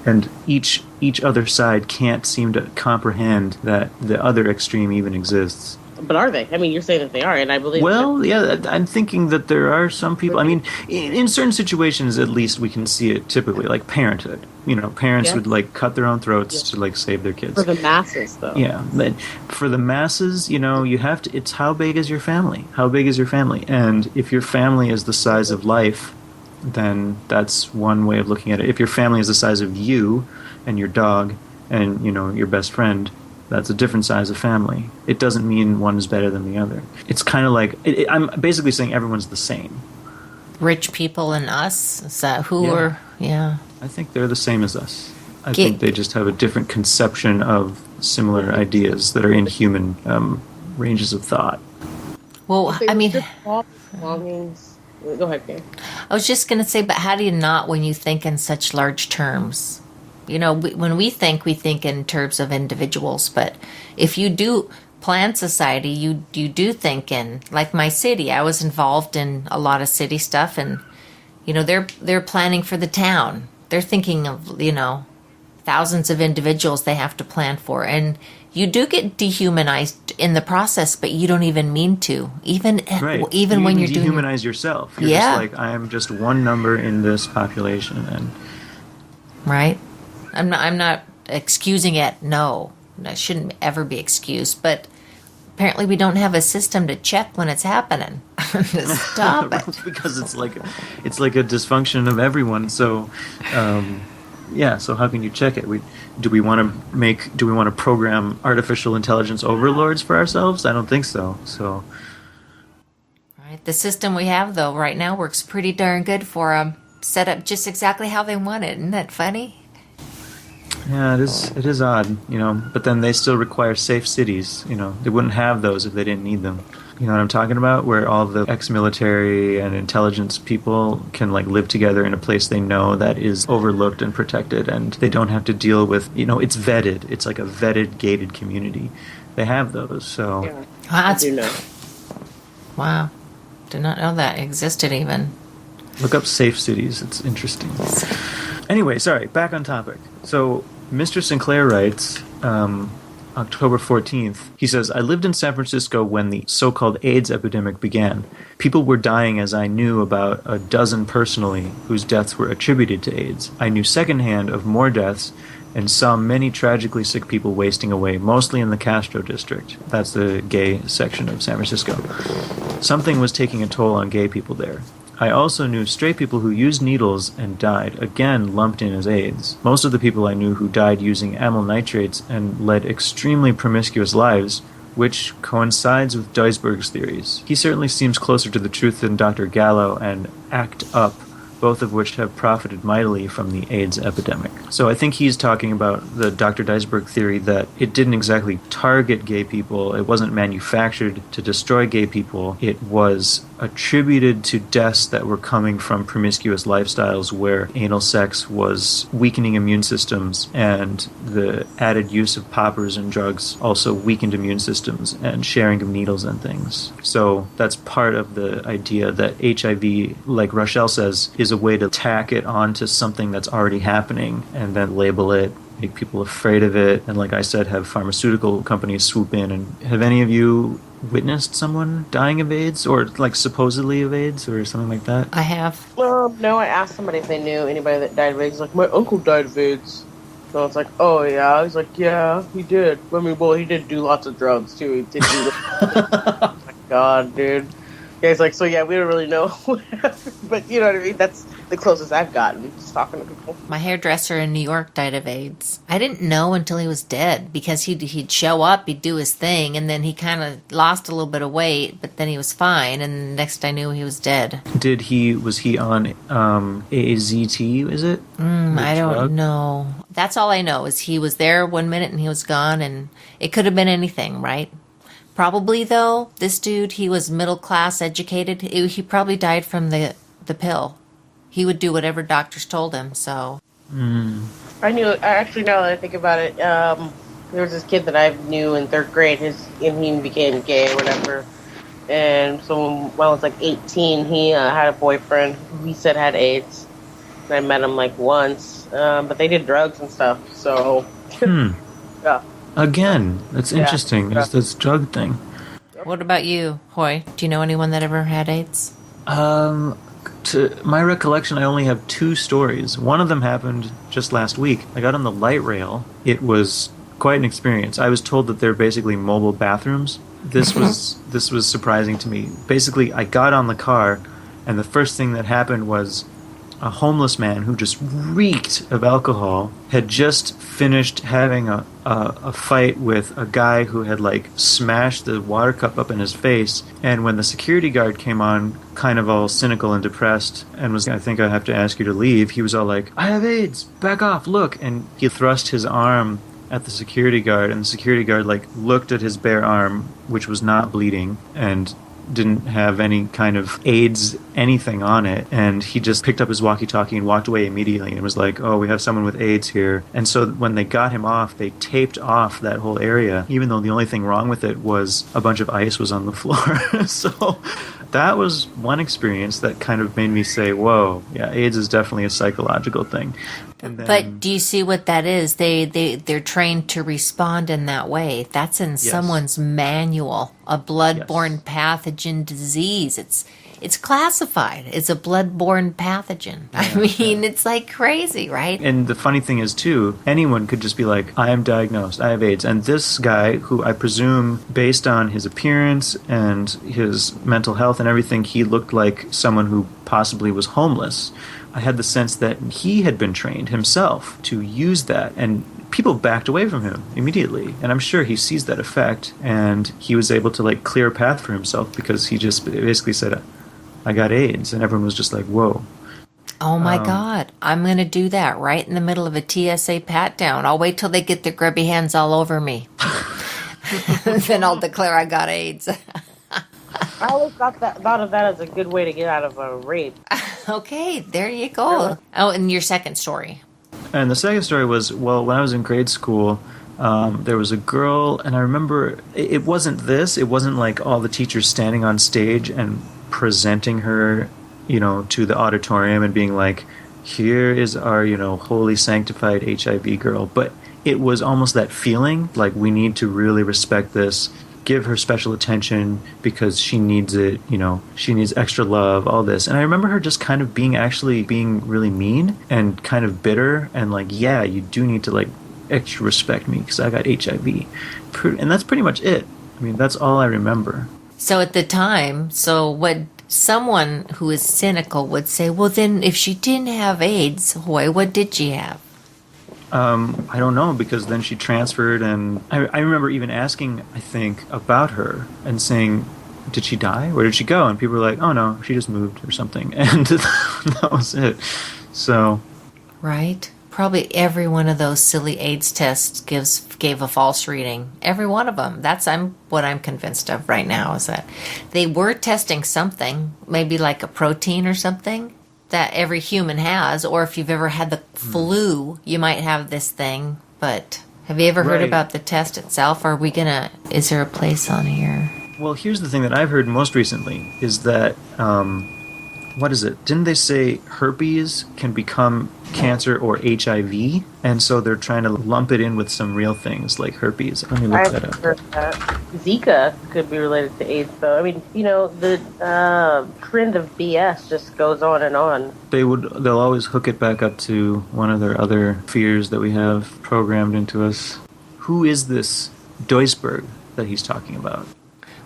and each other side can't seem to comprehend that the other extreme even exists.
But are they? I mean, you're saying that they are, and I believe.
Well, yeah, I'm thinking that there are some people. I mean, in certain situations, at least, we can see it typically, like parenthood. Parents would, like, cut their own throats to, like, save their kids.
For the masses, though.
Yeah, but for the masses, you have to. It's how big is your family? How big is your family? And if your family is the size of life, then that's one way of looking at it. If your family is the size of you and your dog and your best friend, that's a different size of family. It doesn't mean one is better than the other. It's kind of like, I'm basically saying everyone's the same.
Rich people and us? Is that who are... Yeah.
I think they're the same as us. I think they just have a different conception of similar ideas that are in human ranges of thought.
Well, I mean...
Belongings. Go ahead, Karen.
I was just going to say, but how do you not when you think in such large terms? When we think in terms of individuals, but if you do plan society, you do think in, like, my city. I was involved in a lot of city stuff, and they're planning for the town. They're thinking of thousands of individuals they have to plan for, and you do get dehumanized in the process, but you don't even mean to. Even when you're doing,
dehumanize yourself. You're just like, I am just one number in this population, and
right. I'm not excusing it. No, it shouldn't ever be excused. But apparently, we don't have a system to check when it's happening. Stop it.
Because it's like a dysfunction of everyone. So, so how can you check it? Do we want to program artificial intelligence overlords for ourselves? I don't think so. So,
right, the system we have though right now works pretty darn good for them. Set up just exactly how they want it. Isn't that funny?
Yeah, it is odd, but then they still require safe cities, They wouldn't have those if they didn't need them. You know what I'm talking about? Where all the ex-military and intelligence people can like live together in a place they know that is overlooked and protected, and they don't have to deal with, it's vetted. It's like a vetted, gated community. They have those, so...
Yeah,
I
do know.
Wow. Did not know that existed even.
Look up safe cities. It's interesting. Anyway, sorry, back on topic. So, Mr. Sinclair writes, October 14th, he says, I lived in San Francisco when the so-called AIDS epidemic began. People were dying as I knew about a dozen personally whose deaths were attributed to AIDS. I knew secondhand of more deaths and saw many tragically sick people wasting away, mostly in the Castro district. That's the gay section of San Francisco. Something was taking a toll on gay people there. I also knew straight people who used needles and died, again lumped in as AIDS. Most of the people I knew who died using amyl nitrates and led extremely promiscuous lives, which coincides with Duisberg's theories. He certainly seems closer to the truth than Dr. Gallo and ACT UP, both of which have profited mightily from the AIDS epidemic. So I think he's talking about the Dr. Duisberg theory that it didn't exactly target gay people, it wasn't manufactured to destroy gay people, it was attributed to deaths that were coming from promiscuous lifestyles where anal sex was weakening immune systems, and the added use of poppers and drugs also weakened immune systems, and sharing of needles and things. So that's part of the idea that HIV, like Rochello says, is a way to tack it onto something that's already happening and then label it, make people afraid of it, and like I said, have pharmaceutical companies swoop in. And have any of you witnessed someone dying of AIDS, or like supposedly of AIDS, or something like that?
I have.
No, I asked somebody if they knew anybody that died of AIDS. Like, my uncle died of AIDS. So it's like, oh yeah. He's like, yeah, he did. I mean, well, he did do lots of drugs too. He did do. Oh my God, dude. Yeah, he's like, so yeah, we don't really know. But you know what I mean? That's the closest I've gotten, just talking to people.
My hairdresser in New York died of AIDS. I didn't know until he was dead, because he'd show up, he'd do his thing, and then he kind of lost a little bit of weight, but then he was fine, and next I knew he was dead.
Was he on AZT, is it?
I don't know. That's all I know, is he was there 1 minute and he was gone, and it could have been anything, right? Probably, though, this dude, he was middle-class educated. He probably died from the pill. He would do whatever doctors told him, so...
I actually, now that I think about it, there was this kid that I knew in 3rd grade, and he became gay or whatever. And so when I was like 18, he had a boyfriend who he said had AIDS. And I met him like once, but they did drugs and stuff, so... Yeah.
Again, that's interesting. There's this drug thing.
What about you, Hoy? Do you know anyone that ever had AIDS?
To my recollection, I only have 2 stories. One of them happened just last week. I got on the light rail. It was quite an experience. I was told that they're basically mobile bathrooms. This was surprising to me. Basically, I got on the car, and the first thing that happened was a homeless man who just reeked of alcohol had just finished having a fight with a guy who had like smashed the water cup up in his face. And when the security guard came on, kind of all cynical and depressed, and was, I think I have to ask you to leave, he was all like, I have AIDS, back off, look. And he thrust his arm at the security guard, and the security guard like looked at his bare arm, which was not bleeding and didn't have any kind of AIDS anything on it, and he just picked up his walkie-talkie and walked away immediately and was like, oh, we have someone with AIDS here. And so when they got him off, they taped off that whole area, even though the only thing wrong with it was a bunch of ice was on the floor. So that was one experience that kind of made me say, whoa, yeah, AIDS is definitely a psychological thing. And then,
but do you see what that is? They're trained to respond in that way. That's in someone's manual. A blood-borne pathogen disease. It's classified. It's a blood-borne pathogen. I mean, it's like crazy, right?
And the funny thing is, too, anyone could just be like, I am diagnosed, I have AIDS. And this guy, who I presume, based on his appearance and his mental health and everything, he looked like someone who possibly was homeless. I had the sense that he had been trained himself to use that, and people backed away from him immediately. And I'm sure he sees that effect, and he was able to like clear a path for himself because he just basically said, I got AIDS, and everyone was just like, whoa.
Oh my God. I'm going to do that right in the middle of a TSA pat down. I'll wait till they get their grubby hands all over me. Then I'll declare I got AIDS.
I always thought of that as a good way to get out of a rape.
Okay, there you go. Oh, and your second story.
And the second story was, well, when I was in grade school, there was a girl, and I remember it wasn't this. It wasn't like all the teachers standing on stage and presenting her, to the auditorium and being like, here is our, holy sanctified HIV girl. But it was almost that feeling like we need to really respect this, give her special attention because she needs it, she needs extra love, all this. And I remember her just kind of being really mean and kind of bitter and like, yeah, you do need to like extra respect me because I got HIV. And that's pretty much it. I mean, that's all I remember.
So at the time, what someone who is cynical would say, well, then if she didn't have AIDS, what did she have?
I don't know, because then she transferred, and I remember even asking, I think, about her and saying, did she die? Where did she go? And people were like, oh no, she just moved or something. And that was it. So.
Right. Probably every one of those silly AIDS tests gave a false reading. Every one of them. That's what I'm convinced of right now, is that they were testing something, maybe like a protein or something that every human has, or if you've ever had the flu, you might have this thing. But have you ever heard about the test itself? Is there a place on here?
Well, here's the thing that I've heard most recently is that, what is it? Didn't they say herpes can become cancer or HIV? And so they're trying to lump it in with some real things like herpes. Let me look that up.
Heard that. Zika could be related to AIDS, though. I mean, the trend of BS just goes on and on.
They'll always hook it back up to one of their other fears that we have programmed into us. Who is this Duisberg that he's talking about?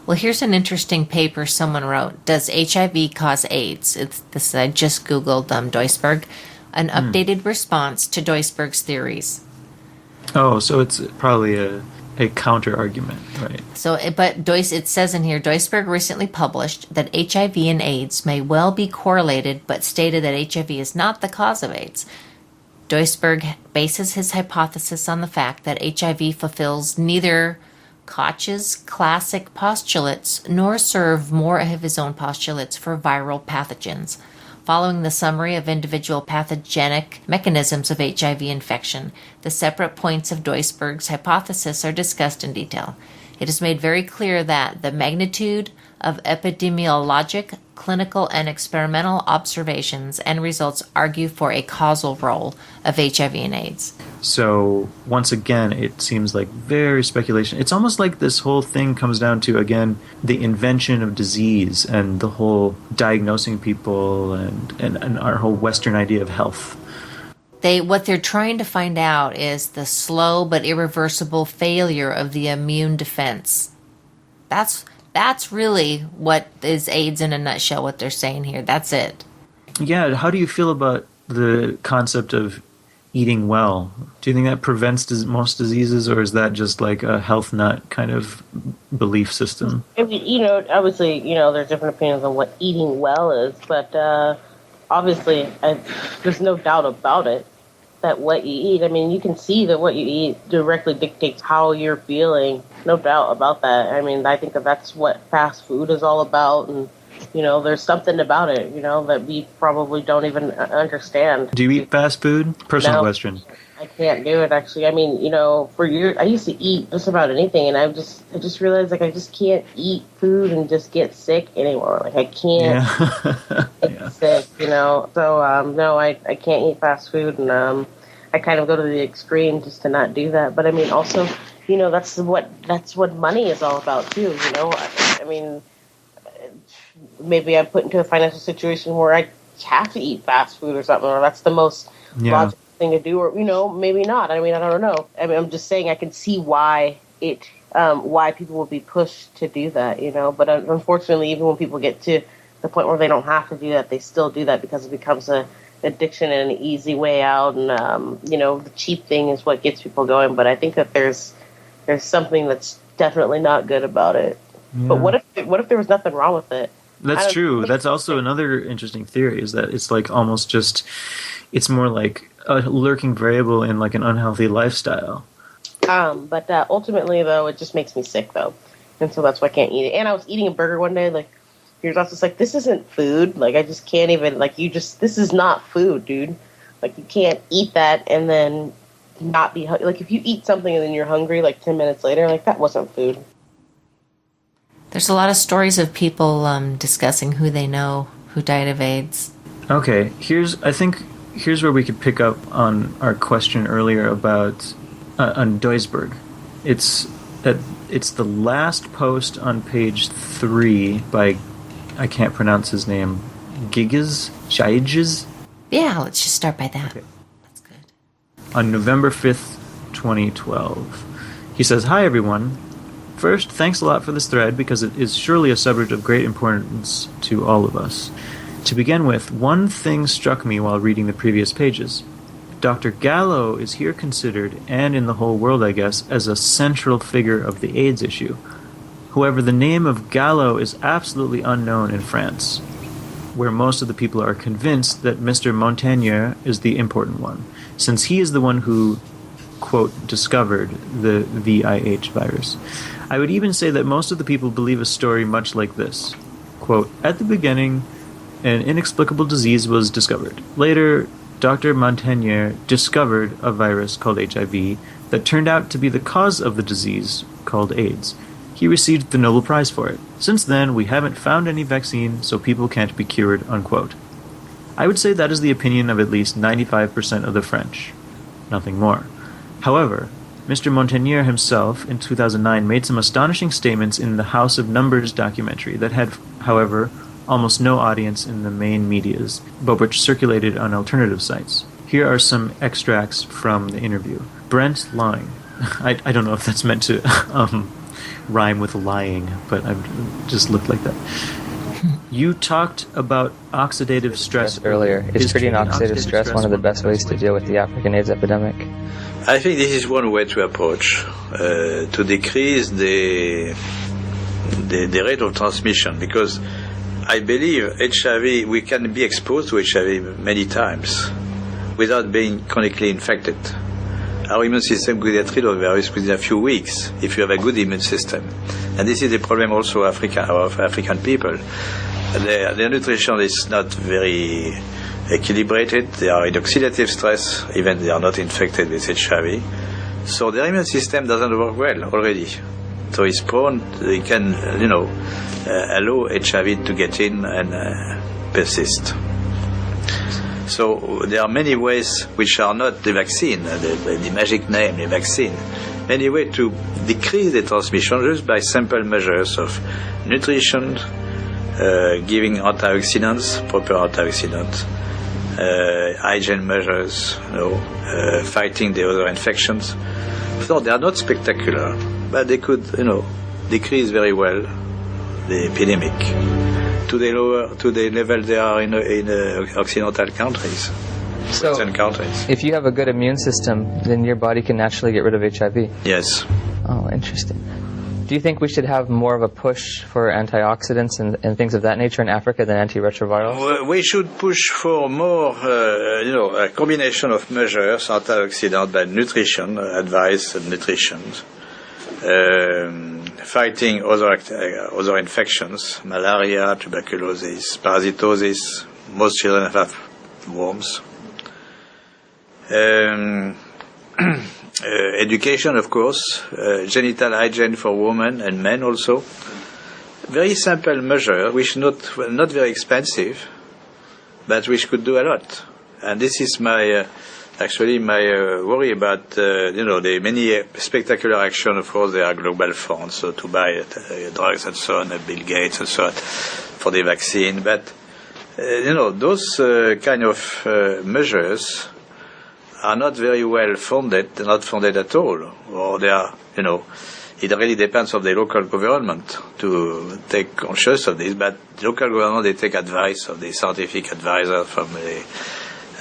Well, here's an interesting paper someone wrote. Does HIV cause AIDS? I just Googled Duisberg. An updated response to Duisberg's theories.
Oh, so it's probably a counter-argument, right?
It says in here, Duisberg recently published that HIV and AIDS may well be correlated, but stated that HIV is not the cause of AIDS. Duisberg bases his hypothesis on the fact that HIV fulfills neither Koch's classic postulates, nor serve more of his own postulates for viral pathogens. Following the summary of individual pathogenic mechanisms of HIV infection, the separate points of Duisberg's hypothesis are discussed in detail. It is made very clear that the magnitude of epidemiologic, clinical, and experimental observations and results argue for a causal role of HIV and AIDS.
So, once again, it seems like very speculation. It's almost like this whole thing comes down to, again, the invention of disease and the whole diagnosing people and our whole Western idea of health.
What they're trying to find out is the slow but irreversible failure of the immune defense. That's really what is AIDS in a nutshell, what they're saying here. That's it.
Yeah, how do you feel about the concept of eating well? Do you think that prevents most diseases, or is that just like a health nut kind of belief system?
Obviously, there's different opinions on what eating well is, but obviously, there's no doubt about it that what you eat, I mean, you can see that what you eat directly dictates how you're feeling. No doubt about that. I mean, I think that's what fast food is all about, and there's something about it, that we probably don't even understand.
Do you eat fast food? Personal question.
I can't do it, actually. I mean, for years, I used to eat just about anything, and I just realized, like, I just can't eat food and just get sick anymore. Like, I can't get sick, So, no, I can't eat fast food, and I kind of go to the extreme just to not do that. But, I mean, also, that's what money is all about, too, I mean, maybe I'm put into a financial situation where I have to eat fast food or something, or that's the most logical thing to do, or maybe not. I mean, I don't know. I mean, I'm just saying I can see why people will be pushed to do that, But unfortunately, even when people get to the point where they don't have to do that, they still do that because it becomes an addiction and an easy way out, and the cheap thing is what gets people going. But I think that there's something that's definitely not good about it. Yeah. But what if there was nothing wrong with it?
That's true. That's also another interesting theory, is that it's like almost just, it's more like a lurking variable in like an unhealthy lifestyle.
But ultimately, though, it just makes me sick, though. And so that's why I can't eat it. And I was eating a burger one day, like, you're just like, this isn't food. Like, I just can't even, like, this is not food, dude. Like, you can't eat that and then not be, like, if you eat something and then you're hungry, like, 10 minutes later, like, that wasn't food.
There's a lot of stories of people discussing who they know who died of AIDS.
Okay, here's where we could pick up on our question earlier about on Duisburg. It's the last post on page 3 by, I can't pronounce his name, Giges?
Yeah, let's just start by that.
Okay.
That's good.
On November 5th, 2012. He says, "Hi everyone. First, thanks a lot for this thread because it is surely a subject of great importance to all of us. To begin with, one thing struck me while reading the previous pages. Dr. Gallo is here considered, and in the whole world I guess, as a central figure of the AIDS issue. However, the name of Gallo is absolutely unknown in France, where most of the people are convinced that Mr. Montagnier is the important one, since he is the one who, quote, discovered the VIH virus. I would even say that most of the people believe a story much like this. Quote, at the beginning, an inexplicable disease was discovered. Later, Dr. Montagnier discovered a virus called HIV that turned out to be the cause of the disease called AIDS. He received the Nobel Prize for it. Since then, we haven't found any vaccine, so people can't be cured, unquote. I would say that is the opinion of at least 95% of the French. Nothing more. However, Mr. Montagnier himself, in 2009, made some astonishing statements in the House of Numbers documentary that had, however, almost no audience in the main medias, but which circulated on alternative sites. Here are some extracts from the interview. Brent lying. I don't know if that's meant to rhyme with lying, but I've just looked like that. You talked about oxidative stress
earlier. Is treating oxidative stress one of the best ways to deal with the African AIDS epidemic?
I think this is one way to approach to decrease the rate of transmission, because I believe HIV, we can be exposed to HIV many times without being chronically infected. Our immune system could get rid of the virus within a few weeks if you have a good immune system. And this is the problem also of African people. Their nutrition is not very equilibrated. They are in oxidative stress, even they are not infected with HIV. So their immune system doesn't work well already. So it's prone, they can, allow HIV to get in and persist. So there are many ways which are not the vaccine, the magic name, the vaccine. Many ways to decrease the transmission just by simple measures of nutrition, giving antioxidants, proper antioxidants, hygiene measures, fighting the other infections. So they are not spectacular, but they could, decrease very well the epidemic to the level they are in Occidental countries, Western countries.
If you have a good immune system, then your body can naturally get rid of HIV.
Yes.
Oh, interesting. Do you think we should have more of a push for antioxidants and things of that nature in Africa than antiretrovirals?
We should push for more, a combination of measures, antioxidant by nutrition, advice and nutrition, fighting other infections, malaria, tuberculosis, parasitosis. Most children have worms. Education, of course, genital hygiene for women and men also. Very simple measure, which not very expensive, but which could do a lot. And this is my worry about, the many spectacular action. Of course, there are global funds, so to buy drugs and so on, Bill Gates and so on, for the vaccine. But, those kind of measures are not very well funded, not funded at all. Or they are, it really depends on the local government to take conscious of this, but the local government, they take advice of the scientific advisor from the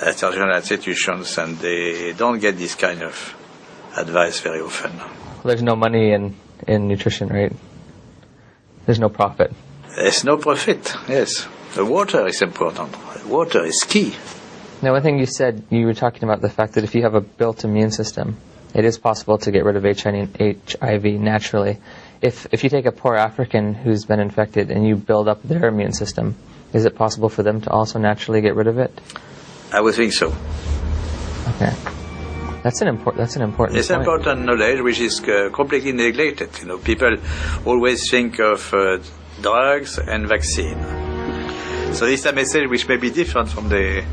international institutions, and they don't get this kind of advice very often.
Well, there's no money in nutrition, right? There's no profit.
There's no profit, yes. The water is important. Water is key.
Now, one thing you said, you were talking about the fact that if you have a built immune system, it is possible to get rid of HIV naturally. If you take a poor African who's been infected and you build up their immune system, is it possible for them to also naturally get rid of it?
I would think so.
Okay. That's an important
It's
point.
important knowledge which is completely neglected. You know, people always think of drugs and vaccine. So this is a message which may be different from the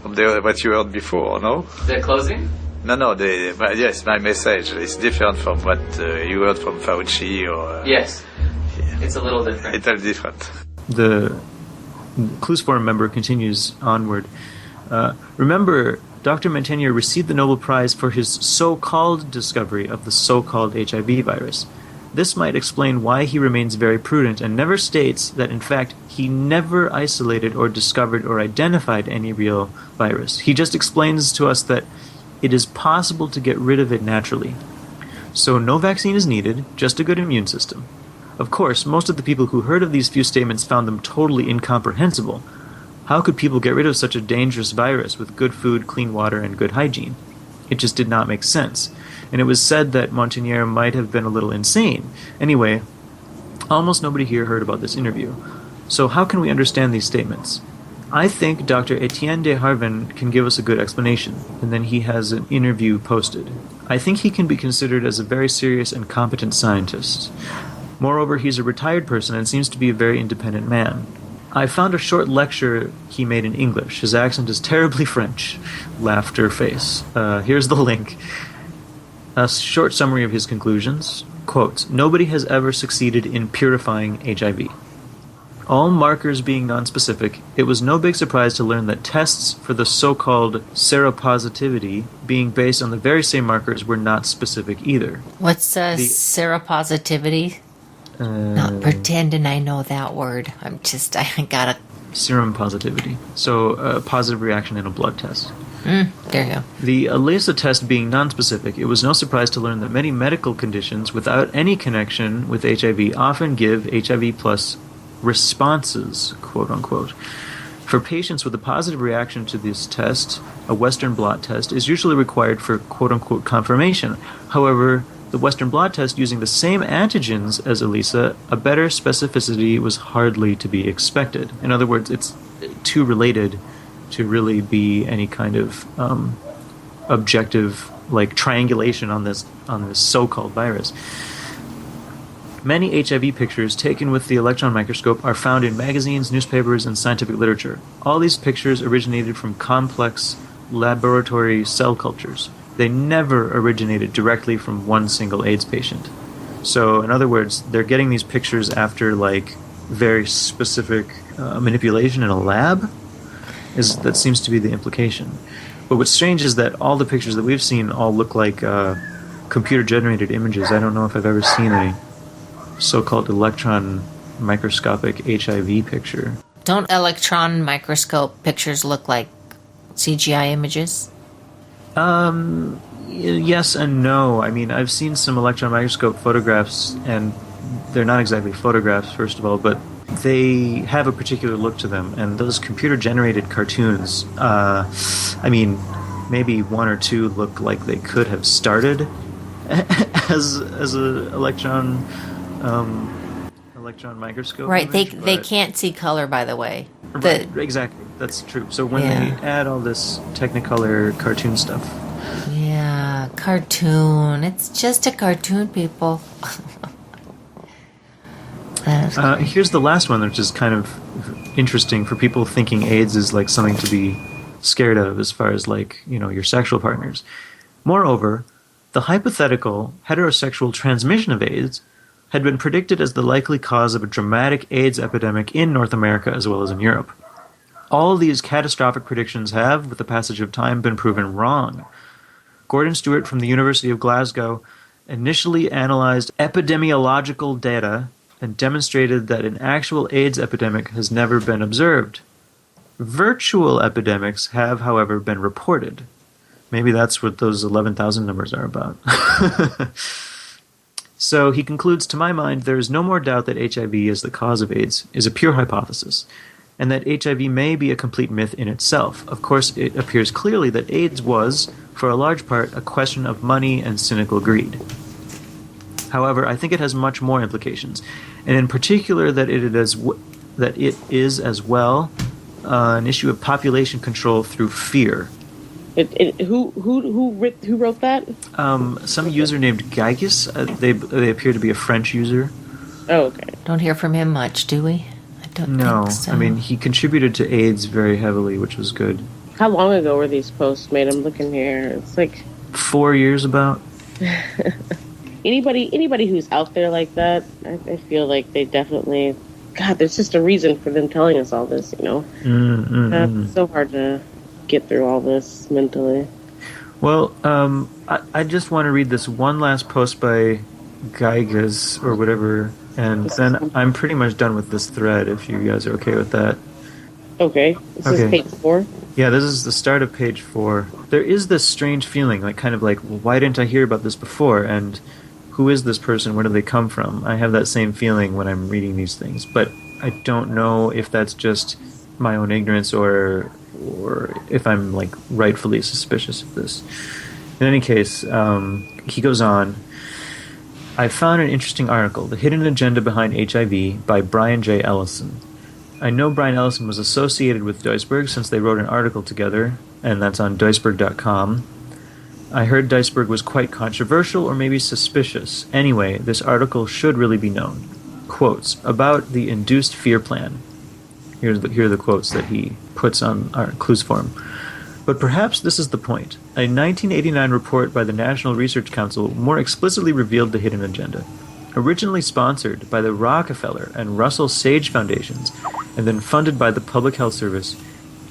what you heard before, no?
The closing?
No. Yes, my message is different from what you heard from Fauci or.
Yes. It's a little different.
It's a little different.
The Clues Forum member continues onward. Remember, Dr. Montagnier received the Nobel Prize for his so-called discovery of the so-called HIV virus. This might explain why he remains very prudent and never states that, in fact, he never isolated or discovered or identified any real virus. He just explains to us that it is possible to get rid of it naturally. So no vaccine is needed, just a good immune system. Of course, most of the people who heard of these few statements found them totally incomprehensible. How could people get rid of such a dangerous virus with good food, clean water, and good hygiene? It just did not make sense. And it was said that Montagnier might have been a little insane. Anyway, almost nobody here heard about this interview. So how can we understand these statements? I think Dr. Etienne de Harven can give us a good explanation, and then he has an interview posted. I think he can be considered as a very serious and competent scientist. Moreover, he's a retired person and seems to be a very independent man. I found a short lecture he made in English. His accent is terribly French. Laughter face. Here's the link. A short summary of his conclusions. Quote, nobody has ever succeeded in purifying HIV. All markers being nonspecific, it was no big surprise to learn that tests for the so-called seropositivity being based on the very same markers were not specific either.
What's seropositivity? Not pretending I know that word. I gotta...
Serum positivity. So a positive reaction in a blood test.
There you go.
The ELISA test being nonspecific, it was no surprise to learn that many medical conditions without any connection with HIV often give HIV plus responses, quote unquote. For patients with a positive reaction to this test, a Western blot test is usually required for quote unquote confirmation. However, the Western blot test using the same antigens as ELISA, a better specificity was hardly to be expected. In other words, it's too related to really be any kind of objective like triangulation on this so-called virus. Many HIV pictures taken with the electron microscope are found in magazines, newspapers, and scientific literature. All these pictures originated from complex laboratory cell cultures. They never originated directly from one single AIDS patient. So, in other words, they're getting these pictures after like very specific manipulation in a lab. That seems to be the implication. But what's strange is that all the pictures that we've seen all look like computer-generated images. I don't know if I've ever seen a so-called electron microscopic HIV picture.
Don't electron microscope pictures look like CGI images?
Yes and no. I mean, I've seen some electron microscope photographs, and they're not exactly photographs, first of all, but they have a particular look to them. And those computer-generated cartoons, I mean, maybe one or two look like they could have started as a electron microscope.
Right,
image,
they can't see color, by the way.
Right, exactly. That's true. So when they add all this Technicolor cartoon stuff.
Yeah, cartoon. It's just a cartoon, people.
Here's the last one, which is kind of interesting for people thinking AIDS is like something to be scared of as far as like, you know, your sexual partners. Moreover, the hypothetical heterosexual transmission of AIDS had been predicted as the likely cause of a dramatic AIDS epidemic in North America as well as in Europe. All these catastrophic predictions have, with the passage of time, been proven wrong. Gordon Stewart from the University of Glasgow initially analyzed epidemiological data and demonstrated that an actual AIDS epidemic has never been observed. Virtual epidemics have, however, been reported. Maybe that's what those 11,000 numbers are about. So he concludes, to my mind, there is no more doubt that HIV is the cause of AIDS is a pure hypothesis, and that HIV may be a complete myth in itself. Of course, it appears clearly that AIDS was, for a large part, a question of money and cynical greed. However, I think it has much more implications, and in particular that it is as well an issue of population control through fear.
Who wrote that?
Some user named Gygus. They appear to be a French user.
Oh, okay.
Don't hear from him much, do we? I don't think so.
I mean, he contributed to AIDS very heavily, which was good.
How long ago were these posts made? I'm looking here. It's like
4 years about.
Anybody who's out there like that, I feel like they definitely. God, there's just a reason for them telling us all this, you know. It's so hard to get through all this mentally.
Well, I just want to read this one last post by Gygas or whatever, and then I'm pretty much done with this thread. If you guys are okay with that.
Okay. This is page 4.
Yeah, this is the start of page 4. There is this strange feeling, like kind of like, well, why didn't I hear about this before? And who is this person? Where do they come from? I have that same feeling when I'm reading these things, but I don't know if that's just my own ignorance or if I'm like rightfully suspicious of this. In any case, he goes on. I found an interesting article, The Hidden Agenda Behind HIV by Brian J. Ellison. I know Brian Ellison was associated with Duisberg since they wrote an article together, and that's on Duisberg.com. I heard Duisberg was quite controversial or maybe suspicious. Anyway, this article should really be known. Quotes about the induced fear plan. Here are the quotes that he puts on our clues form. But perhaps this is the point. A 1989 report by the National Research Council more explicitly revealed the hidden agenda. Originally sponsored by the Rockefeller and Russell Sage Foundations, and then funded by the Public Health Service,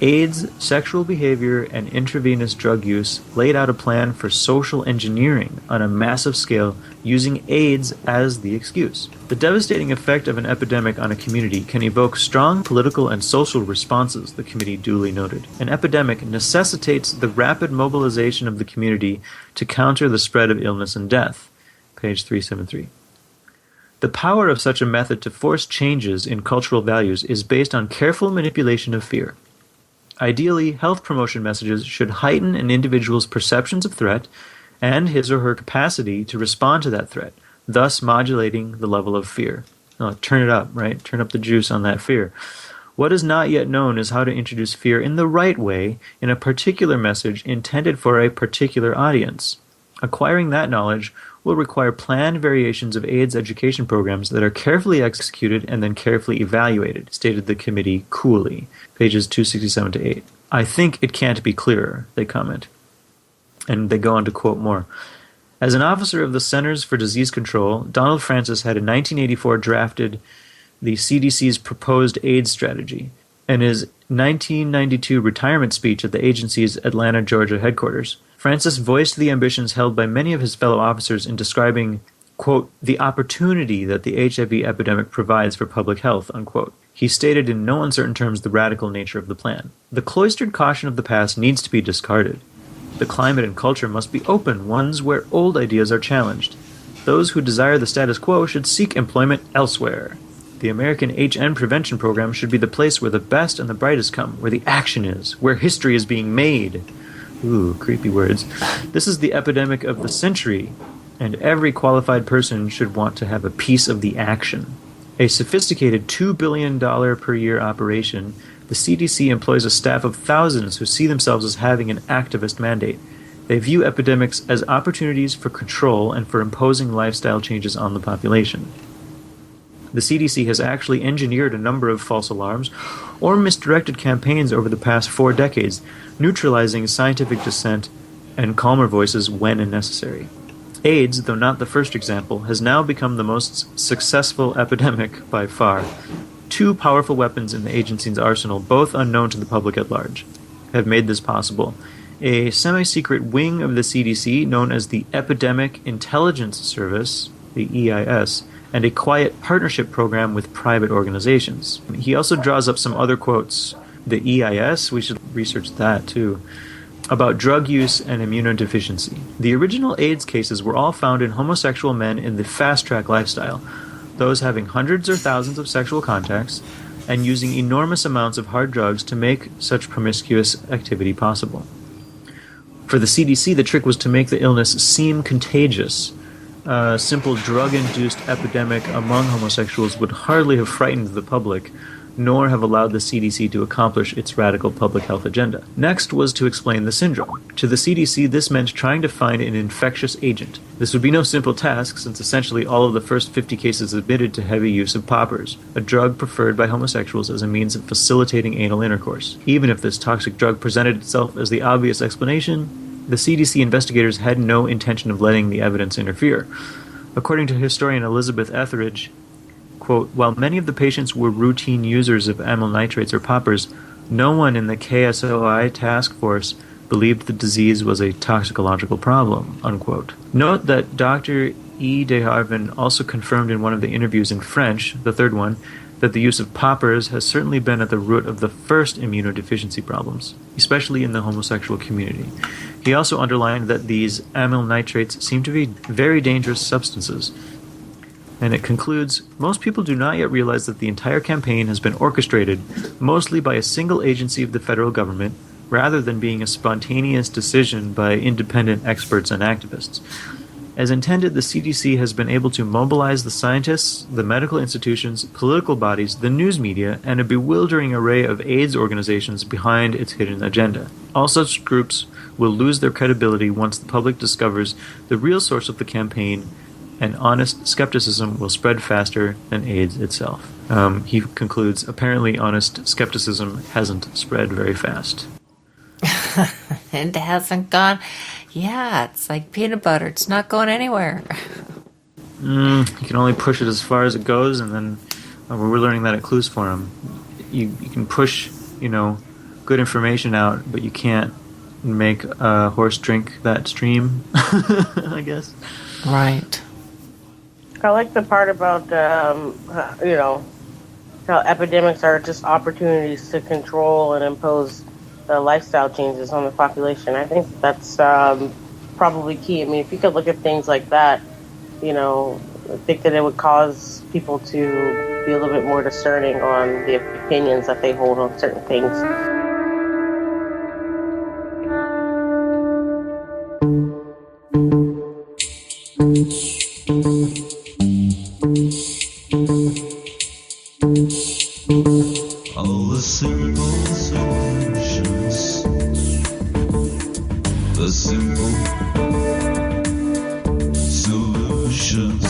AIDS, sexual behavior, and intravenous drug use laid out a plan for social engineering on a massive scale using AIDS as the excuse. The devastating effect of an epidemic on a community can evoke strong political and social responses, the committee duly noted. An epidemic necessitates the rapid mobilization of the community to counter the spread of illness and death. Page 373. The power of such a method to force changes in cultural values is based on careful manipulation of fear. Ideally, health promotion messages should heighten an individual's perceptions of threat and his or her capacity to respond to that threat, thus modulating the level of fear. Turn it up, right? Turn up the juice on that fear. What is not yet known is how to introduce fear in the right way in a particular message intended for a particular audience. Acquiring that knowledge will require planned variations of AIDS education programs that are carefully executed and then carefully evaluated, stated the committee coolly. Pages 267 to 8. I think it can't be clearer, they comment. And they go on to quote more. As an officer of the Centers for Disease Control, Donald Francis had in 1984 drafted the CDC's proposed AIDS strategy. In his 1992 retirement speech at the agency's Atlanta, Georgia headquarters, Francis voiced the ambitions held by many of his fellow officers in describing, quote, the opportunity that the HIV epidemic provides for public health, unquote. He stated in no uncertain terms the radical nature of the plan. The cloistered caution of the past needs to be discarded. The climate and culture must be open, ones where old ideas are challenged. Those who desire the status quo should seek employment elsewhere. The American HN prevention program should be the place where the best and the brightest come, where the action is, where history is being made. Ooh, creepy words. This is the epidemic of the century, and every qualified person should want to have a piece of the action. A sophisticated $2 billion per year operation, the CDC employs a staff of thousands who see themselves as having an activist mandate. They view epidemics as opportunities for control and for imposing lifestyle changes on the population. The CDC has actually engineered a number of false alarms or misdirected campaigns over the past 4 decades, neutralizing scientific dissent and calmer voices when necessary. AIDS, though not the first example, has now become the most successful epidemic by far. 2 powerful weapons in the agency's arsenal, both unknown to the public at large, have made this possible. A semi-secret wing of the CDC known as the Epidemic Intelligence Service, the EIS, and a quiet partnership program with private organizations. He also draws up some other quotes. The EIS, we should research that too. about drug use and immunodeficiency. The original AIDS cases were all found in homosexual men in the fast-track lifestyle, those having hundreds or thousands of sexual contacts and using enormous amounts of hard drugs to make such promiscuous activity possible. For the CDC, the trick was to make the illness seem contagious. A simple drug-induced epidemic among homosexuals would hardly have frightened the public, nor have allowed the CDC to accomplish its radical public health agenda. Next was to explain the syndrome. To the CDC, this meant trying to find an infectious agent. This would be no simple task, since essentially all of the first 50 cases admitted to heavy use of poppers, a drug preferred by homosexuals as a means of facilitating anal intercourse. Even if this toxic drug presented itself as the obvious explanation, the CDC investigators had no intention of letting the evidence interfere. According to historian Elizabeth Etheridge, quote, while many of the patients were routine users of amyl nitrates or poppers, no one in the KSOI task force believed the disease was a toxicological problem, unquote. Note that Dr. E. de Harven also confirmed in one of the interviews in French, the third one, that the use of poppers has certainly been at the root of the first immunodeficiency problems, especially in the homosexual community. He also underlined that these amyl nitrates seem to be very dangerous substances. And it concludes, most people do not yet realize that the entire campaign has been orchestrated mostly by a single agency of the federal government, rather than being a spontaneous decision by independent experts and activists. As intended, the CDC has been able to mobilize the scientists, the medical institutions, political bodies, the news media, and a bewildering array of AIDS organizations behind its hidden agenda. All such groups will lose their credibility once the public discovers the real source of the campaign, and honest skepticism will spread faster than AIDS itself. He concludes, apparently honest skepticism hasn't spread very fast.
It hasn't gone. Yeah, it's like peanut butter. It's not going anywhere.
You can only push it as far as it goes, and then we're learning that at Clues Forum. You can push, good information out, but you can't make a horse drink that stream, I guess.
Right.
I like the part about, how epidemics are just opportunities to control and impose lifestyle changes on the population. I think that's probably key. I mean, if you could look at things like that, I think that it would cause people to be a little bit more discerning on the opinions that they hold on certain things.
All the simple solutions, the simple solutions.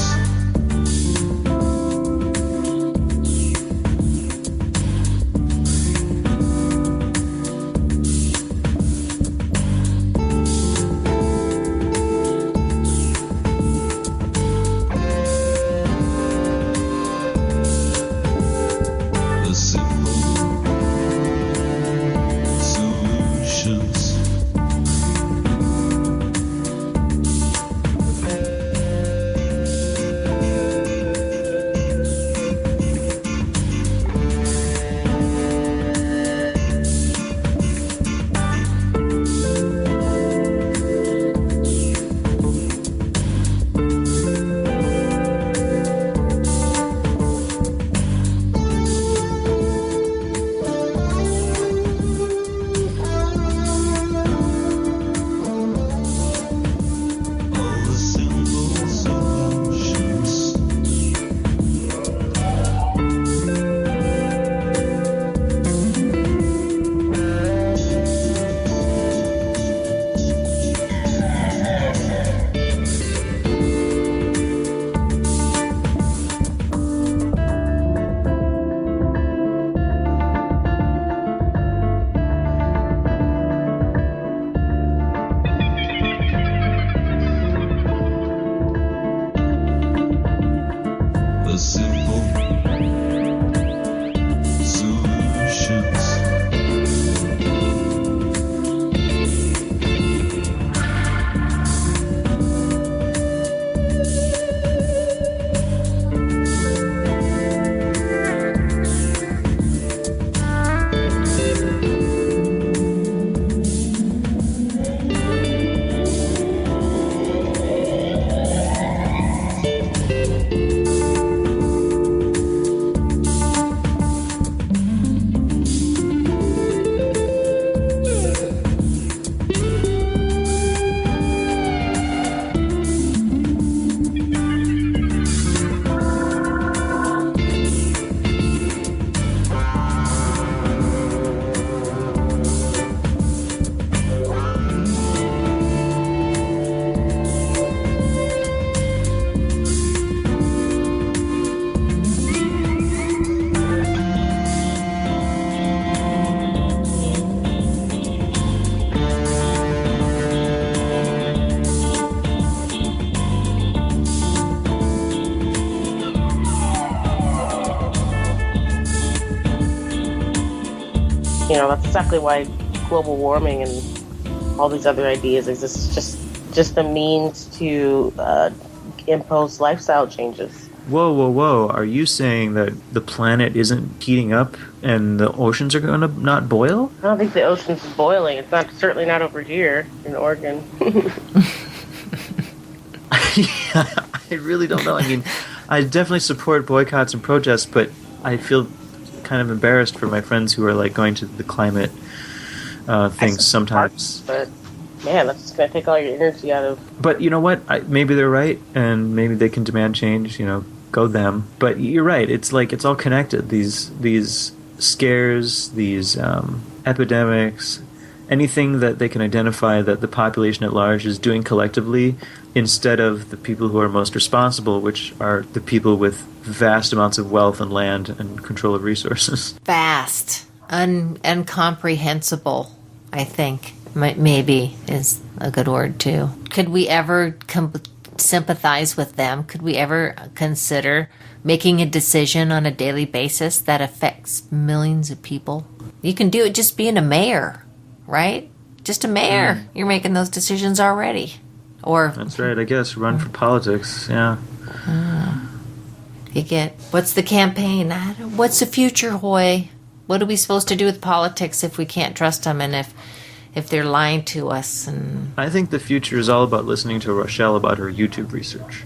that's exactly why global warming and all these other ideas exist. Just a means to impose lifestyle changes.
Whoa, whoa, whoa. Are you saying that the planet isn't heating up and the oceans are going to not boil?
I don't think the ocean's boiling. It's certainly not over here in Oregon.
Yeah, I really don't know. I mean, I definitely support boycotts and protests, but I feel kind of embarrassed for my friends who are like going to the climate things sometimes.
But man, that's just going to take all your energy out of.
But you know what? Maybe they're right, and maybe they can demand change. Go them. But you're right. It's like it's all connected. These scares, these epidemics, anything that they can identify that the population at large is doing collectively, instead of the people who are most responsible, which are the people with vast amounts of wealth and land and control of resources.
Vast, incomprehensible, I think. Maybe is a good word too. Could we ever sympathize with them? Could we ever consider making a decision on a daily basis that affects millions of people? You can do it just being a mayor, right? Just a mayor. You're making those decisions already. Or
that's right, I guess. Run for politics, yeah.
You get, what's the campaign? What's the future, Hoy? What are we supposed to do with politics if we can't trust them and if they're lying to us? And
I think the future is all about listening to Rochello about her YouTube research.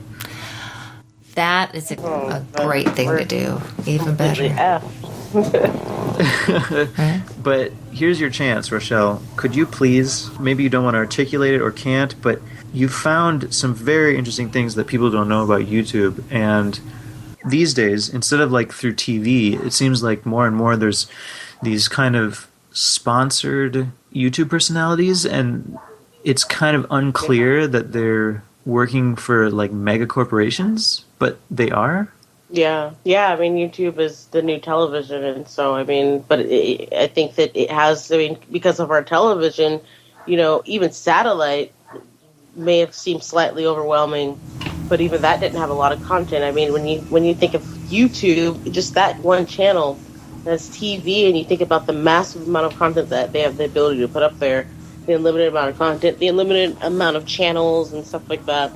That is a great thing to do. Even better.
But here's your chance, Rochelle. Could you please, maybe you don't want to articulate it or can't, but you found some very interesting things that people don't know about YouTube. And these days, instead of like through TV, it seems like more and more there's these kind of sponsored YouTube personalities, and it's kind of unclear that they're working for like mega corporations, but they are.
Yeah. I mean, YouTube is the new television, and so I think that it has. I mean, because of our television, even satellite may have seemed slightly overwhelming, but even that didn't have a lot of content. I mean, when you think of YouTube, just that one channel as TV, and you think about the massive amount of content that they have the ability to put up there, the unlimited amount of content, the unlimited amount of channels and stuff like that.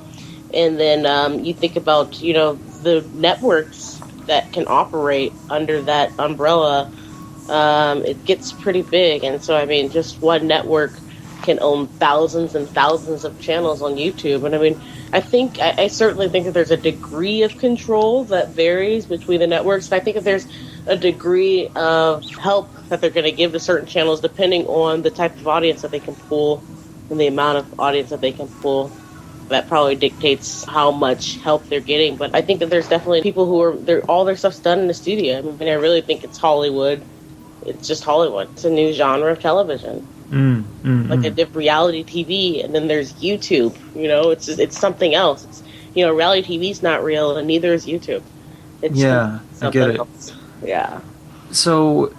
And then you think about, the networks that can operate under that umbrella, it gets pretty big. And so, I mean, just one network can own thousands and thousands of channels on YouTube. And I mean, I certainly think that there's a degree of control that varies between the networks. And I think that there's a degree of help that they're going to give to certain channels depending on the type of audience that they can pull and the amount of audience that they can pull. That probably dictates how much help they're getting. But I think that there's definitely people who all their stuff's done in the studio. I mean, I really think it's Hollywood. It's just Hollywood. It's a new genre of television. Like a different reality TV, and then there's YouTube. It's something else. It's, reality TV's not real, and neither is YouTube. It's
I get it.
Else. Yeah.
So,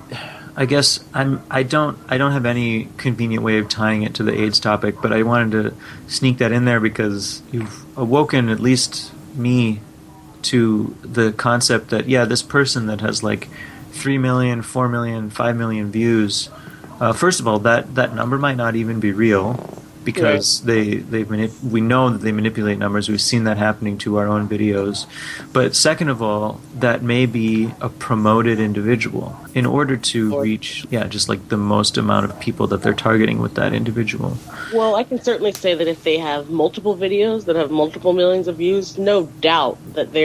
I guess I don't have any convenient way of tying it to the AIDS topic, but I wanted to sneak that in there because you've awoken at least me to the concept that this person that has like 3 million, 4 million, 5 million views. First of all, that number might not even be real because we know that they manipulate numbers. We've seen that happening to our own videos. But second of all, that may be a promoted individual in order to reach just like the most amount of people that they're targeting with that individual.
Well, I can certainly say that if they have multiple videos that have multiple millions of views, no doubt that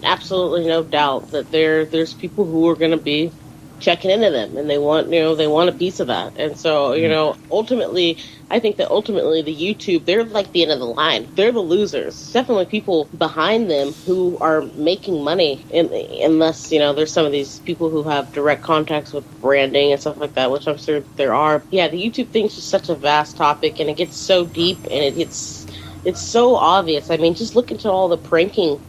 absolutely no doubt that there's people who are going to be checking into them, and they want a piece of that. And so ultimately, I think that the YouTube, they're like the end of the line. They're the losers. Definitely people behind them who are making money, unless there's some of these people who have direct contacts with branding and stuff like that, which I'm sure there are. Yeah, the YouTube thing's just such a vast topic, and it gets so deep, and it's so obvious. I mean, just look into all the pranking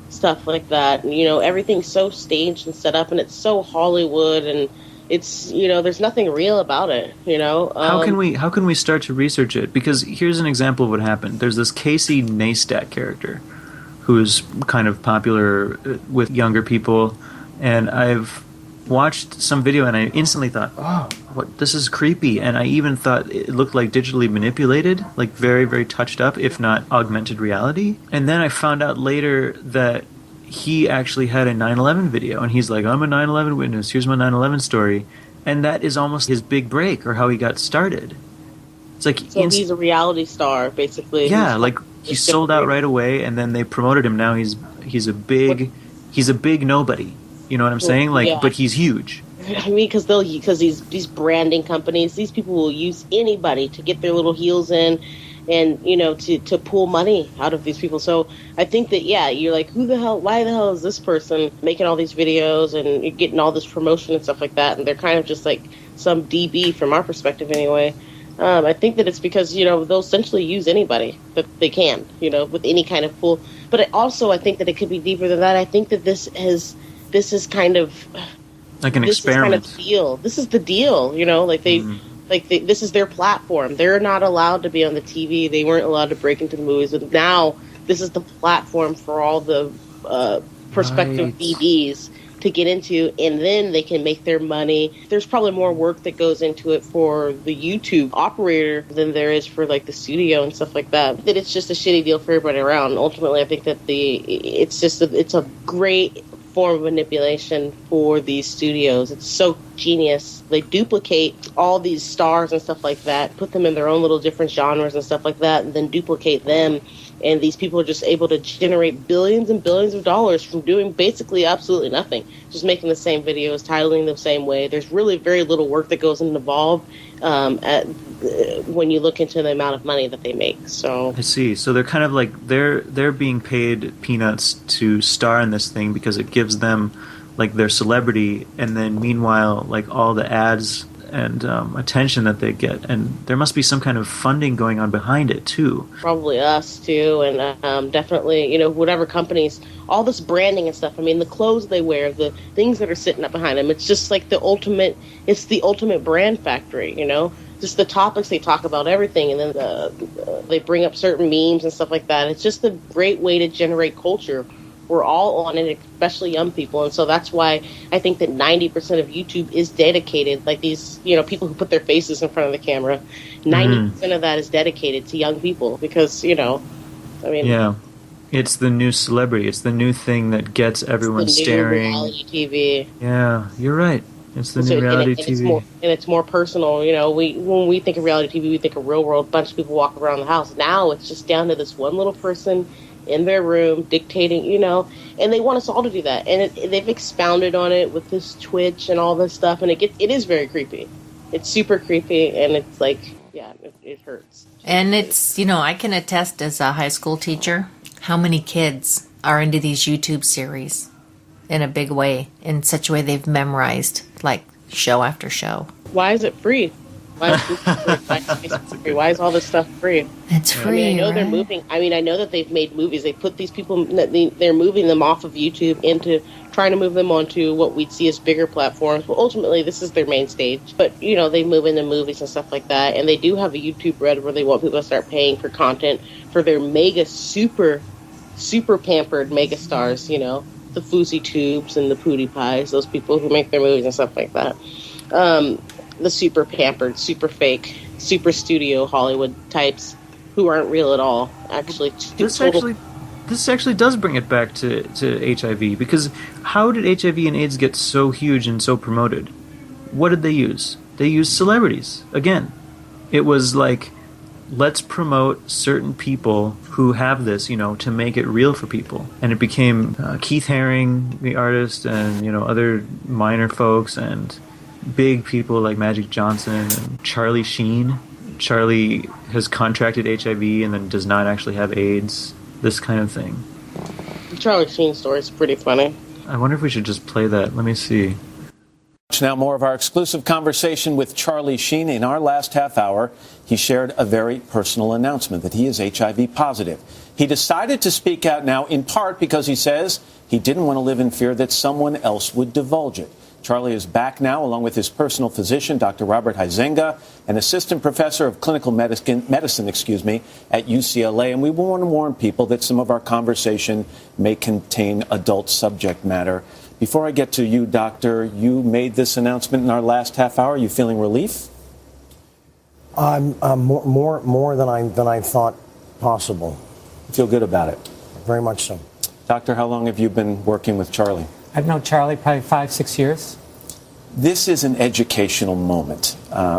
stuff like that. Everything's so staged and set up, and it's so Hollywood, and it's there's nothing real about it.
How can we start to research it? Because here's an example of what happened. There's this Casey Neistat character who's kind of popular with younger people, and I've watched some video and I instantly thought, oh, this is creepy. And I even thought it looked like digitally manipulated, like very, very touched up, if not augmented reality. And then I found out later that he actually had a 9/11 video, and he's like, I'm a 9/11 witness, here's my 9/11 story. And that is almost his big break, or how he got started. It's like
so he's a reality star, basically.
Yeah, like he sold out right away, and then they promoted him. Now he's a big nobody. You know what I'm saying? Like, yeah. But he's huge.
I mean, because these branding companies, these people will use anybody to get their little heels in, and to pull money out of these people. So I think that you're like, why the hell is this person making all these videos and getting all this promotion and stuff like that? And they're kind of just like some DB from our perspective, anyway. I think that it's because, they'll essentially use anybody that they can, with any kind of pull. But I think that it could be deeper than that. I think that this is kind of
like an experiment.
This is kind of the deal. This is the deal, this is their platform. They're not allowed to be on the TV. They weren't allowed to break into the movies. And now this is the platform for all the prospective BBs to get into, and then they can make their money. There's probably more work that goes into it for the YouTube operator than there is for like the studio and stuff like that. That it's just a shitty deal for everybody around. Ultimately, I think that it's a great form of manipulation for these studios. It's so genius. They duplicate all these stars and stuff like that, put them in their own little different genres and stuff like that, and then duplicate them. And these people are just able to generate billions and billions of dollars from doing basically absolutely nothing. Just making the same videos, titling the same way. There's really very little work that goes involved when you look into the amount of money that they make. So
I see. So they're kind of like they're being paid peanuts to star in this thing because it gives them like their celebrity, and then meanwhile like all the ads and attention that they get, and there must be some kind of funding going on behind it too. Probably
us too, and definitely whatever companies, all this branding and stuff. I mean, the clothes they wear, the things that are sitting up behind them. It's just like the ultimate brand factory. Just the topics they talk about, everything, and then they bring up certain memes and stuff like that. It's just a great way to generate culture. We're all on it, especially young people. And so that's why I think that 90% of YouTube is dedicated, like these, people who put their faces in front of the camera. 90% of that is dedicated to young people because,
Yeah. It's the new celebrity. It's the new thing that gets everyone staring.
Reality TV.
Yeah, you're right. It's the new reality TV.
It's more personal. When we think of reality TV, we think of real world. A bunch of people walk around the house. Now it's just down to this one little person in their room dictating, and they want us all to do that. And they've expounded on it with this Twitch and all this stuff, and it is very creepy. It's super creepy, and it's like, it hurts.
And it's, I can attest as a high school teacher how many kids are into these YouTube series in a big way, in such a way they've memorized, like, show after show.
Why is it free? Why is free? Why is all this stuff free?
It's free.
I know they're moving. I know that they've made movies. They put these people. They're moving them off of YouTube into trying to move them onto what we'd see as bigger platforms. But ultimately, this is their main stage. But they move into movies and stuff like that. And they do have a YouTube Red where they want people to start paying for content for their mega super pampered mega stars. The Fousey Tubes and the Pootie Pies. Those people who make their movies and stuff like that. The super pampered, super fake, super studio Hollywood types who aren't real at all. Actually,
this actually does bring it back to HIV, because how did HIV and AIDS get so huge and so promoted? What did they use? They used celebrities. Again, it was like, let's promote certain people who have this, to make it real for people. And it became Keith Haring, the artist, and other minor folks, and big people like Magic Johnson and Charlie Sheen. Charlie has contracted HIV and then does not actually have AIDS. This kind of thing.
The Charlie Sheen story is pretty funny.
I wonder if we should just play that. Let me see.
Now more of our exclusive conversation with Charlie Sheen. In our last half hour, he shared a very personal announcement that he is HIV positive. He decided to speak out now in part because he says he didn't want to live in fear that someone else would divulge it. Charlie is back now, along with his personal physician, Dr. Robert Huizenga, an assistant professor of clinical medicine, at UCLA. And we want to warn people that some of our conversation may contain adult subject matter. Before I get to you, Doctor, you made this announcement in our last half hour. Are you feeling relief?
More than I thought possible.
You feel good about it?
Very much so.
Doctor, how long have you been working with Charlie?
I've known Charlie probably 5-6 years.
This is an educational moment.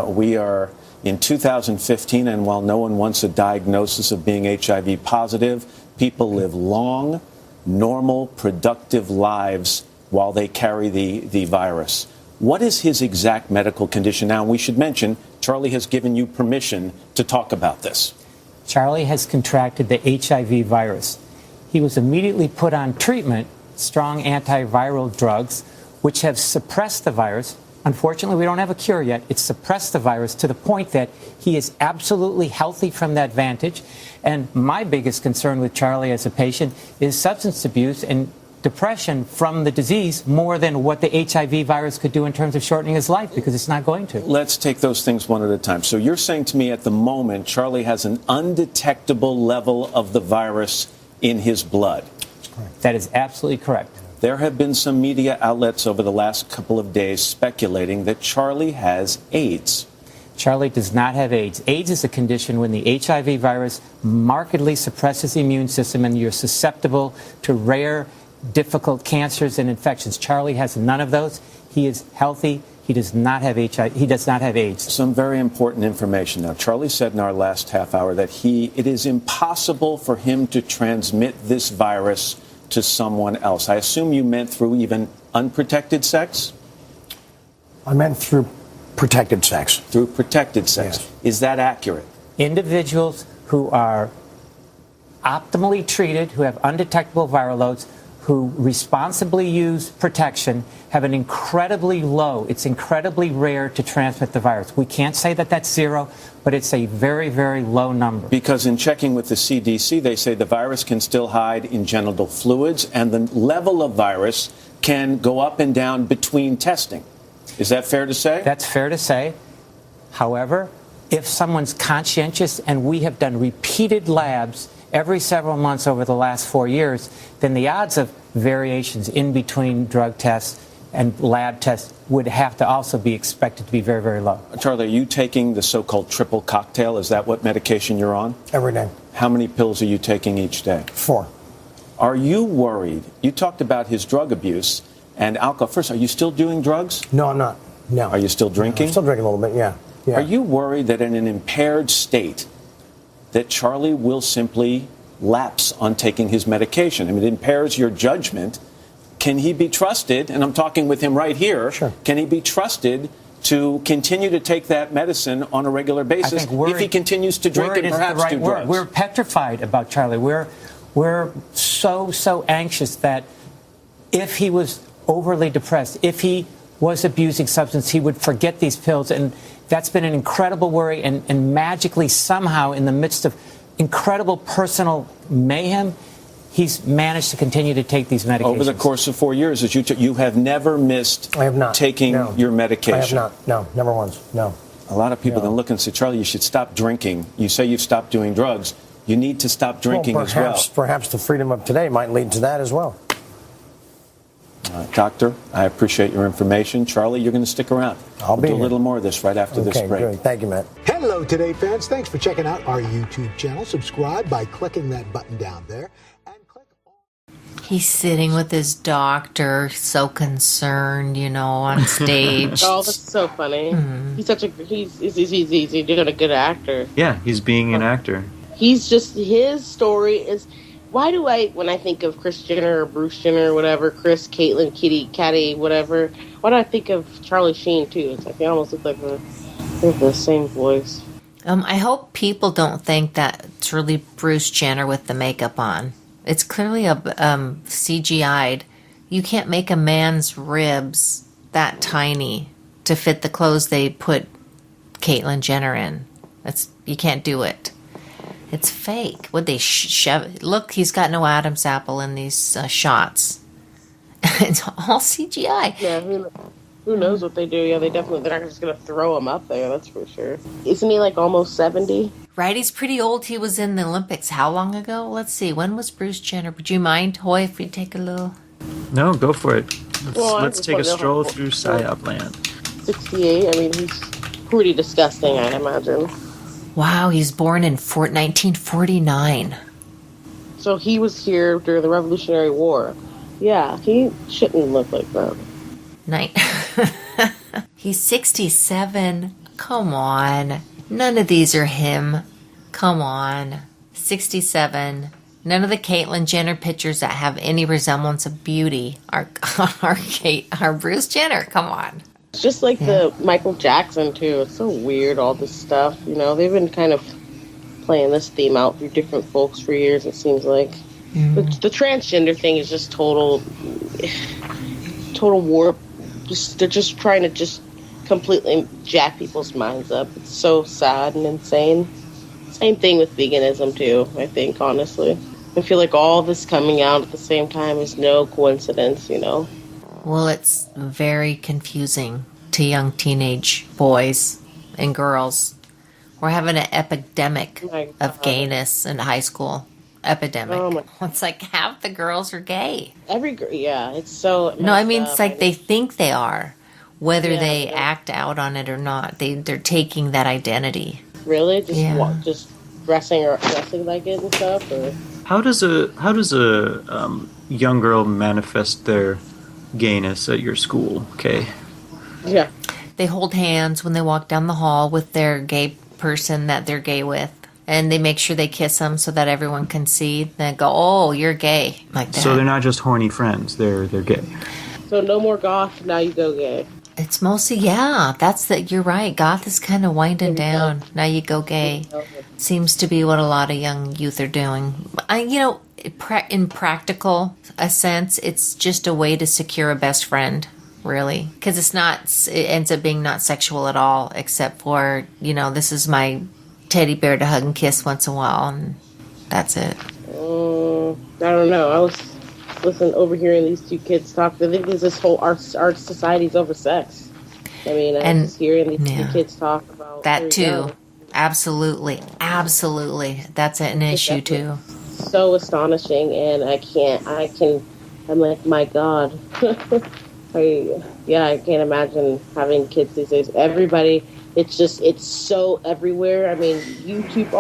We are in 2015, and while no one wants a diagnosis of being HIV positive, people live long, normal, productive lives while they carry the virus. What is his exact medical condition now? And we should mention, Charlie has given you permission to talk about this.
Charlie has contracted the HIV virus. He was immediately put on treatment, strong antiviral drugs, which have suppressed the virus. Unfortunately, we don't have a cure yet. It's suppressed the virus to the point that he is absolutely healthy from that vantage. And my biggest concern with Charlie as a patient is substance abuse and depression from the disease more than what the HIV virus could do in terms of shortening his life, because it's not going to.
Let's take those things one at a time. So you're saying to me at the moment, Charlie has an undetectable level of the virus in his blood.
That is absolutely correct.
There have been some media outlets over the last couple of days speculating that Charlie has AIDS.
Charlie does not have AIDS. AIDS is a condition when the HIV virus markedly suppresses the immune system and you're susceptible to rare, difficult cancers and infections. Charlie has none of those. He is healthy. He does not have HIV. He does not have AIDS.
Some very important information now. Charlie said in our last half hour that it is impossible for him to transmit this virus to someone else. I assume you meant through even unprotected sex?
I meant through protected sex.
Through protected sex.
Yes.
Is that accurate?
Individuals who are optimally treated, who have undetectable viral loads, who responsibly use protection, have an incredibly low, it's incredibly rare to transmit the virus. We can't say that that's zero, but it's a very, very low number.
Because in checking with the CDC, they say the virus can still hide in genital fluids, and the level of virus can go up and down between testing. Is that fair to say?
That's fair to say. However, if someone's conscientious, and we have done repeated labs every several months over the last 4 years, then the odds of variations in between drug tests and lab tests would have to also be expected to be very, very low.
Charlie, are you taking the so-called triple cocktail? Is that what medication you're on?
Every day.
How many pills are you taking each day?
4.
Are you worried? You talked about his drug abuse and alcohol. First, are you still doing drugs?
No, I'm not. No.
Are you still drinking?
I'm still drinking a little bit, yeah.
Are you worried that in an impaired state that Charlie will simply lapse on taking his medication? I mean, it impairs your judgment. Can he be trusted, and I'm talking with him right here,
sure. Can
he be trusted to continue to take that medicine on a regular basis if he continues to drink and perhaps do drugs?
We're petrified about Charlie. We're so anxious that if he was overly depressed, if he was abusing substance, he would forget these pills. And that's been an incredible worry. And magically, somehow, in the midst of incredible personal mayhem, he's managed to continue to take these medications.
Over the course of 4 years, as you have never missed
I have not.
taking your medication.
I have not. No, never once. No.
A lot of people then look and say, Charlie, you should stop drinking. You say you've stopped doing drugs. You need to stop drinking as well.
Perhaps the freedom of today might lead to that as well.
Doctor, I appreciate your information. Charlie, you're going to stick around.
I'll be
do
here.
A little more of this right after this break.
Good. Thank you, Matt.
Hello, Today fans. Thanks for checking out our YouTube channel. Subscribe by clicking that button down there. And click on...
He's sitting with his doctor, so concerned, on stage.
Oh, that's so funny. Mm-hmm. He's doing a good actor.
Yeah, he's being an actor.
He's just, his story is... Why do when I think of Kris Jenner or Bruce Jenner or whatever, Chris, Caitlyn, Kitty, Caddy, whatever, why do I think of Charlie Sheen too? It's like they almost look like they have the same voice.
I hope people don't think that it's really Bruce Jenner with the makeup on. It's clearly a CGI'd. You can't make a man's ribs that tiny to fit the clothes they put Caitlyn Jenner in. You can't do it. It's fake. Would they shove it? Look, he's got no Adam's apple in these shots. It's all CGI.
Yeah, who knows what they do? Yeah, they're not just going to throw him up there, that's for sure. Isn't he like almost 70?
Right, he's pretty old. He was in the Olympics how long ago? Let's see. When was Bruce Jenner? Would you mind, Hoy, if we take a little...
No, go for it. Let's take a stroll through PSYOP land.
68. I mean, he's pretty disgusting, I imagine.
Wow, he's born in 1949.
So he was here during the Revolutionary War. Yeah, he shouldn't look like that.
He's 67. Come on. None of these are him. Come on. 67. None of the Caitlyn Jenner pictures that have any resemblance of beauty are Bruce Jenner. Come on.
It's just like the Michael Jackson, too. It's so weird, all this stuff. You know, they've been kind of playing this theme out through different folks for years, it seems like. The transgender thing is just total warp. They're just trying to just completely jack people's minds up. It's so sad and insane. Same thing with veganism, too, I think, honestly. I feel like all this coming out at the same time is no coincidence, you know?
Well, it's very confusing to young teenage boys and girls. We're having an epidemic of gayness in high school. Epidemic.
Oh my.
It's like half the girls are gay.
It's so...
No, I mean, it's like they think they are, whether they act out on it or not. They're taking that identity.
Really? Just dressing like it and stuff? Or?
How does a young girl manifest their gayness at your school, Kay?
Yeah.
They hold hands when they walk down the hall with their gay person that they're gay with. And they make sure they kiss them so that everyone can see. Then go, oh, you're gay, like that.
So they're not just horny friends; they're gay.
So no more goth. Now you go gay.
It's mostly You're right. Goth is kind of winding down. Now you go gay. Seems to be what a lot of young youth are doing. In practical a sense, it's just a way to secure a best friend, really, because it ends up being not sexual at all, except for this is my teddy bear to hug and kiss once in a while, and that's it.
I don't know. I was overhearing these two kids talk. I think there's this whole art society's over sex. I mean, I was hearing these two kids talk about
that too. Absolutely. That's an issue too.
So astonishing, and I'm like, my God. I can't imagine having kids these days. Everybody, it's so everywhere. I mean, YouTube,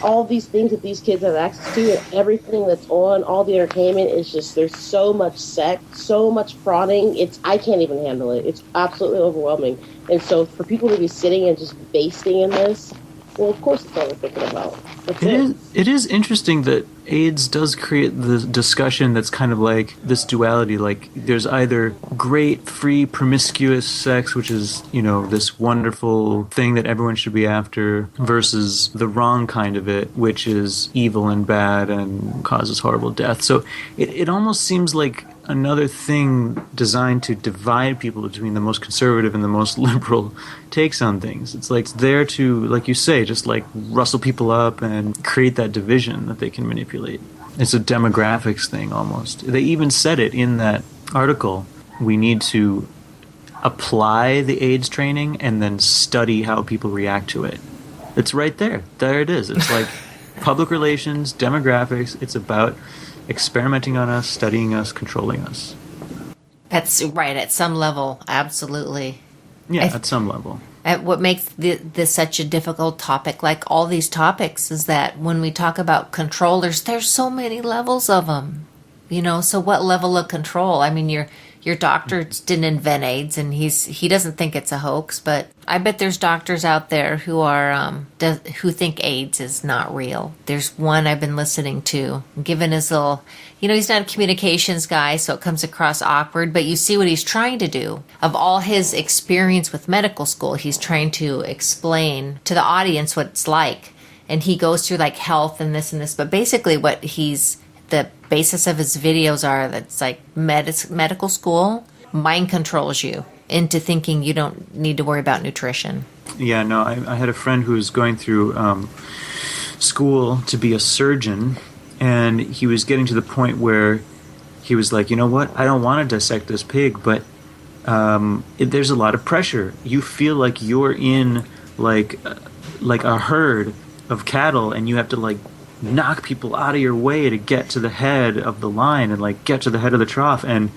all these things that these kids have access to, and everything that's on, all the entertainment is just, there's so much sex, so much frauding. I can't even handle it. It's absolutely overwhelming. And so for people to be sitting and just basting in this, well, of course it's all we're thinking about.
It is interesting that AIDS does create the discussion that's kind of like this duality. Like, there's either great, free, promiscuous sex, which is, this wonderful thing that everyone should be after, versus the wrong kind of it, which is evil and bad and causes horrible death. So it almost seems like another thing designed to divide people between the most conservative and the most liberal takes on things. It's like it's there to, like you say, just like rustle people up and create that division that they can manipulate. It's a demographics thing almost. They even said it in that article. We need to apply the AIDS training and then study how people react to it. It's right there. There it is. It's like public relations, demographics. It's about experimenting on us, studying us, controlling us.
That's right. At some level, absolutely.
Yeah, at some level.
What makes this such a difficult topic, like all these topics, is that when we talk about controllers, there's so many levels of them. So what level of control? I mean, your doctor didn't invent AIDS, and he doesn't think it's a hoax. But I bet there's doctors out there who are who think AIDS is not real. There's one I've been listening to, given his little, he's not a communications guy, so it comes across awkward. But you see what he's trying to do. Of all his experience with medical school, he's trying to explain to the audience what it's like, and he goes through like health and this and this. But basically, the basis of his videos are that's like medical school mind controls you into thinking you don't need to worry about nutrition.
Yeah, no, I had a friend who was going through school to be a surgeon, and he was getting to the point where he was like, you know what, I don't want to dissect this pig, but there's a lot of pressure. You feel like you're in like a herd of cattle, and you have to like knock people out of your way to get to the head of the line and like get to the head of the trough. And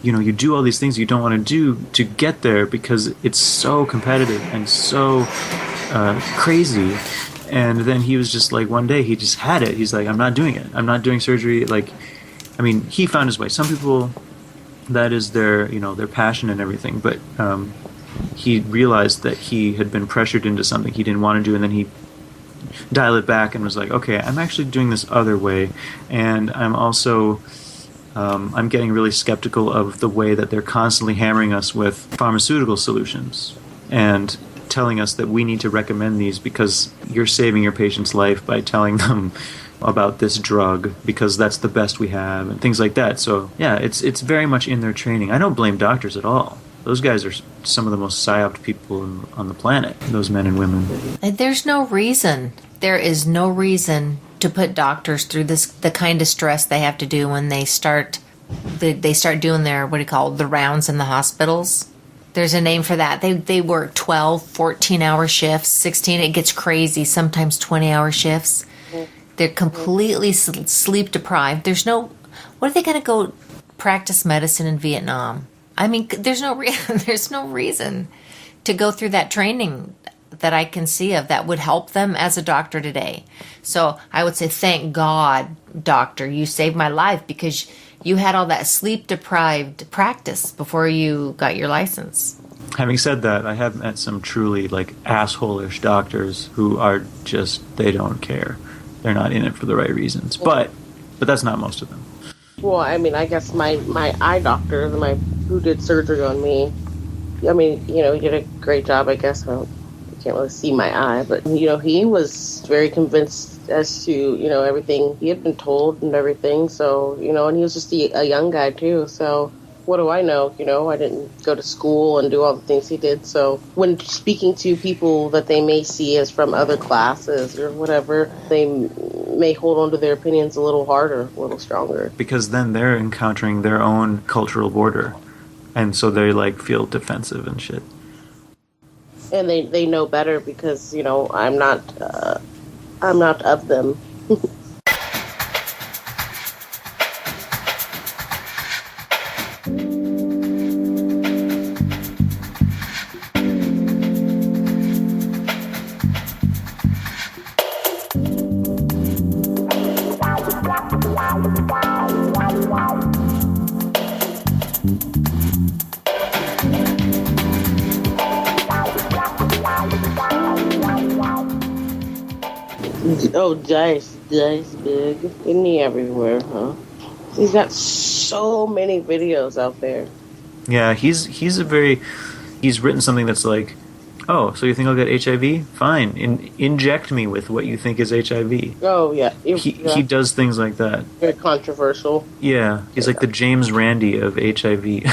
you do all these things you don't want to do to get there because it's so competitive and so crazy. And then he was just like, one day he just had it. He's like, I'm not doing it. I'm not doing surgery. Like, I mean, he found his way. Some people, that is their, their passion and everything. But he realized that he had been pressured into something he didn't want to do, and then he dialed it back and was like, okay, I'm actually doing this other way. And I'm also, I'm getting really skeptical of the way that they're constantly hammering us with pharmaceutical solutions and telling us that we need to recommend these because you're saving your patient's life by telling them about this drug because that's the best we have and things like that. So yeah, it's very much in their training. I don't blame doctors at all. Those guys are some of the most psyoped people on the planet, those men and women.
And there's no reason. There is no reason to put doctors through the kind of stress they have to do when they start doing their, the rounds in the hospitals. There's a name for that. They work 12, 14-hour shifts, 16. It gets crazy, sometimes 20-hour shifts. They're completely sleep deprived. There's no... What are they going to go practice medicine in Vietnam? I mean, there's no reason to go through that training that I can see of that would help them as a doctor today. So I would say, thank God, doctor, you saved my life because you had all that sleep-deprived practice before you got your license.
Having said that, I have met some truly, asshole-ish doctors who are just, they don't care. They're not in it for the right reasons. But that's not most of them.
Well, I mean, I guess my eye doctor, who did surgery on me, I mean, he did a great job, I guess. I can't really see my eye, but, he was very convinced as to, everything he had been told and everything. So, and he was just a young guy too. So what do I know? I didn't go to school and do all the things he did. So when speaking to people that they may see as from other classes or whatever, they may hold on to their opinions a little harder, a little stronger.
Because then they're encountering their own cultural border. And so they feel defensive and shit.
And they know better because, I'm not of them. Oh, Dice big. Isn't he everywhere, huh? He's got so many videos out there.
Yeah, he's written something that's like, oh, so you think I'll get HIV? Fine. Inject me with what you think is HIV.
Oh, yeah.
He does things like that.
Very controversial.
Yeah, he's like the James Randi of HIV.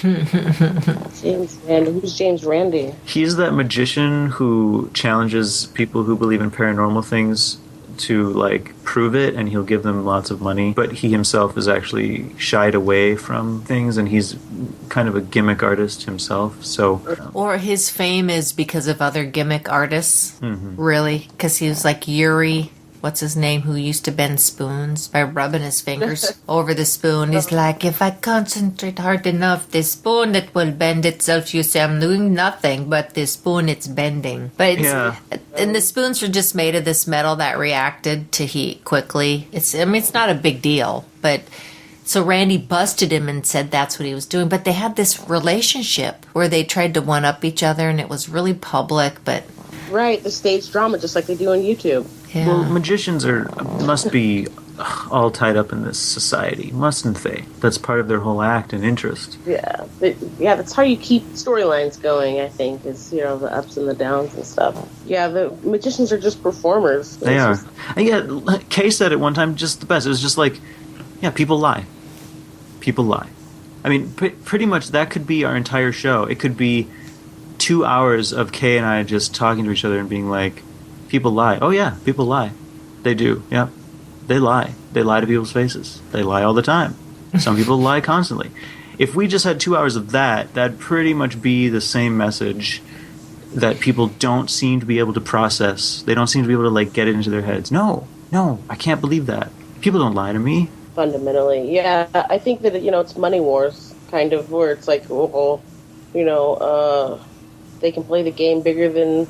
James Randi. Who's James Randi?
He's that magician who challenges people who believe in paranormal things to prove it, and he'll give them lots of money, but he himself is actually shied away from things, and he's kind of a gimmick artist himself. So
or his fame is because of other gimmick artists.
Mm-hmm.
Really, because he was like Yuri, what's his name, who used to bend spoons by rubbing his fingers over the spoon. He's like, if I concentrate hard enough, this spoon, it will bend itself. You say I'm doing nothing, but this spoon, it's bending. But and the spoons are just made of this metal that reacted to heat quickly. It's not a big deal, but so Randy busted him and said that's what he was doing. But they had this relationship where they tried to one-up each other, and it was really public, but...
Right, the stage drama, just like they do on YouTube.
Yeah.
Well, magicians must be all tied up in this society, mustn't they? That's part of their whole act and interest.
Yeah, that's how you keep storylines going, I think, is, the ups and the downs and stuff. Yeah, the magicians are just performers.
They are. And yeah, Kay said at one time just the best. It was just like, yeah, people lie. People lie. I mean, pretty much that could be our entire show. It could be 2 hours of Kay and I just talking to each other and being like, people lie. Oh yeah, people lie. They do. Yeah. They lie. They lie to people's faces. They lie all the time. Some people lie constantly. If we just had 2 hours of that'd pretty much be the same message that people don't seem to be able to process. They don't seem to be able to get it into their heads. No, I can't believe that. People don't lie to me.
Fundamentally, yeah. I think that, it's money wars, kind of where it's like, oh, they can play the game bigger than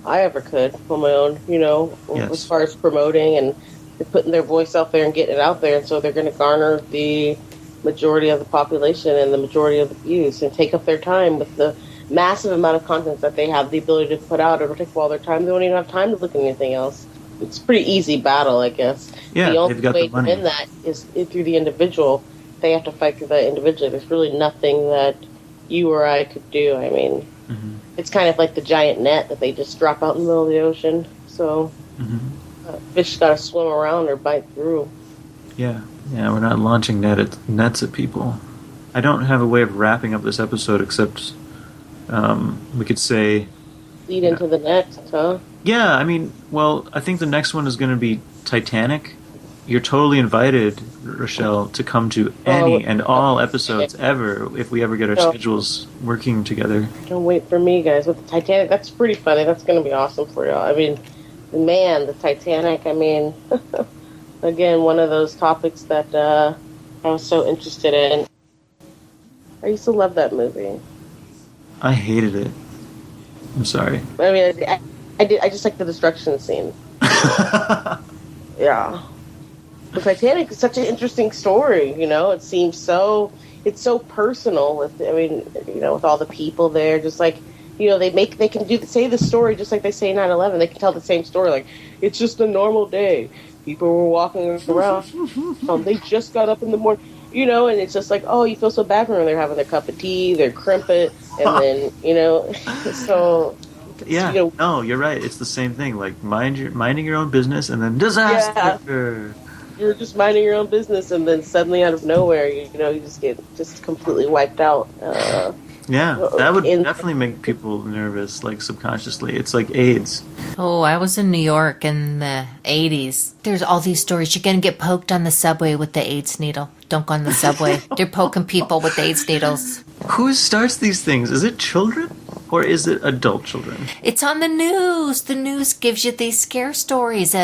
I ever could on my own,
Yes.
as far as promoting, and they're putting their voice out there and getting it out there, and so they're going to garner the majority of the population and the majority of the views and take up their time with the massive amount of content that they have the ability to put out. It'll take all their time. They don't even have time to look at anything else. It's a pretty easy battle, I guess.
Yeah,
the only
they've got
way
the money.
to win that is through the individual. They have to fight through that individually. There's really nothing that you or I could do. I mean, it's kind of like the giant net that they just drop out in the middle of the ocean. So fish got to swim around or bite through.
Yeah, we're not launching nets at people. I don't have a way of wrapping up this episode except we could say...
Lead into the next, huh?
Yeah, I mean, well, I think the next one is going to be Titanic. You're totally invited, Rochelle, to come to any and all episodes ever if we ever get our schedules working together.
Don't wait for me, guys. With the Titanic, that's pretty funny. That's going to be awesome for y'all. I mean, man, the Titanic, I mean, again, one of those topics that I was so interested in. I used to love that movie.
I hated it. I'm sorry.
I mean, I just like the destruction scene. Yeah. The Titanic is such an interesting story, It seems it's so personal with all the people there. Just like, they can say the story just like they say 9/11. They can tell the same story. Like, it's just a normal day. People were walking around. They just got up in the morning. And it's just like, oh, you feel so bad for them. They're having their cup of tea, their crimpet, and then, so...
Yeah, no, you're right. It's the same thing. Like, minding your own business, and then disaster.
Yeah. You're just minding your own business, and then suddenly out of nowhere, you just get just completely wiped out.
Yeah, that would definitely make people nervous, like, subconsciously. It's like AIDS.
Oh, I was in New York in the 80s. There's all these stories. You're going to get poked on the subway with the AIDS needle. Don't go on the subway. They're poking people with AIDS needles.
Who starts these things? Is it children? Or is it adult children?
It's on the news. The news gives you these scare stories.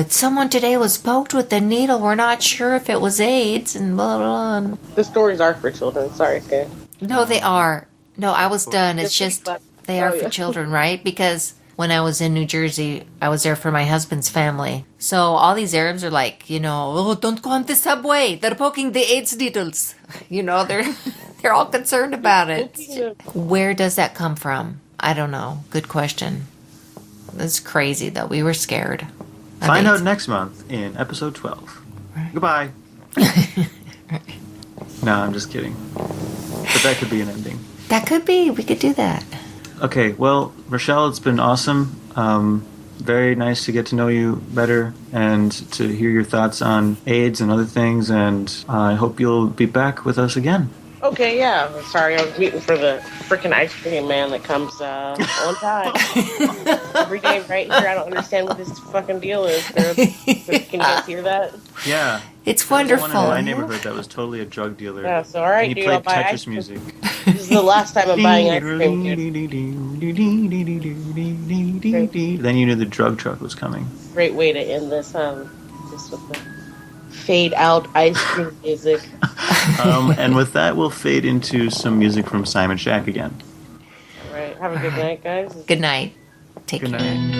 Someone today was poked with a needle. We're not sure if it was AIDS and blah, blah, blah.
The stories are for children. Sorry, okay.
No, they are. No, I was done. It's just they are for children, right? Because when I was in New Jersey, I was there for my husband's family. So all these Arabs are like, oh, don't go on the subway. They're poking the AIDS needles. They're all concerned about it. Where does that come from? I don't know. Good question. It's crazy, though. We were scared.
Find out next month in episode 12. Right. Goodbye. No, I'm just kidding. But that could be an ending.
That could be. We could do that.
Okay, well, Rochelle, it's been awesome. Very nice to get to know you better and to hear your thoughts on AIDS and other things. And I hope you'll be back with us again.
Okay, yeah. Sorry, I was waiting for the freaking ice cream man that comes on time. Every day right here. I don't understand what his fucking deal is. Can you guys hear that?
Yeah.
It's wonderful.
There was one in my neighborhood that was totally a drug dealer.
Yeah, so all right,
and he
dude,
played
I'll buy
Tetris
ice cream.
music.
This is the last time I'm buying ice cream, dude.
Then you knew the drug truck was coming.
Great way to end this, just with the fade out ice cream music.
And with that, we'll fade into some music from Simon Shack again.
All right, have a good night, guys.
Good night. Take care.
Good night.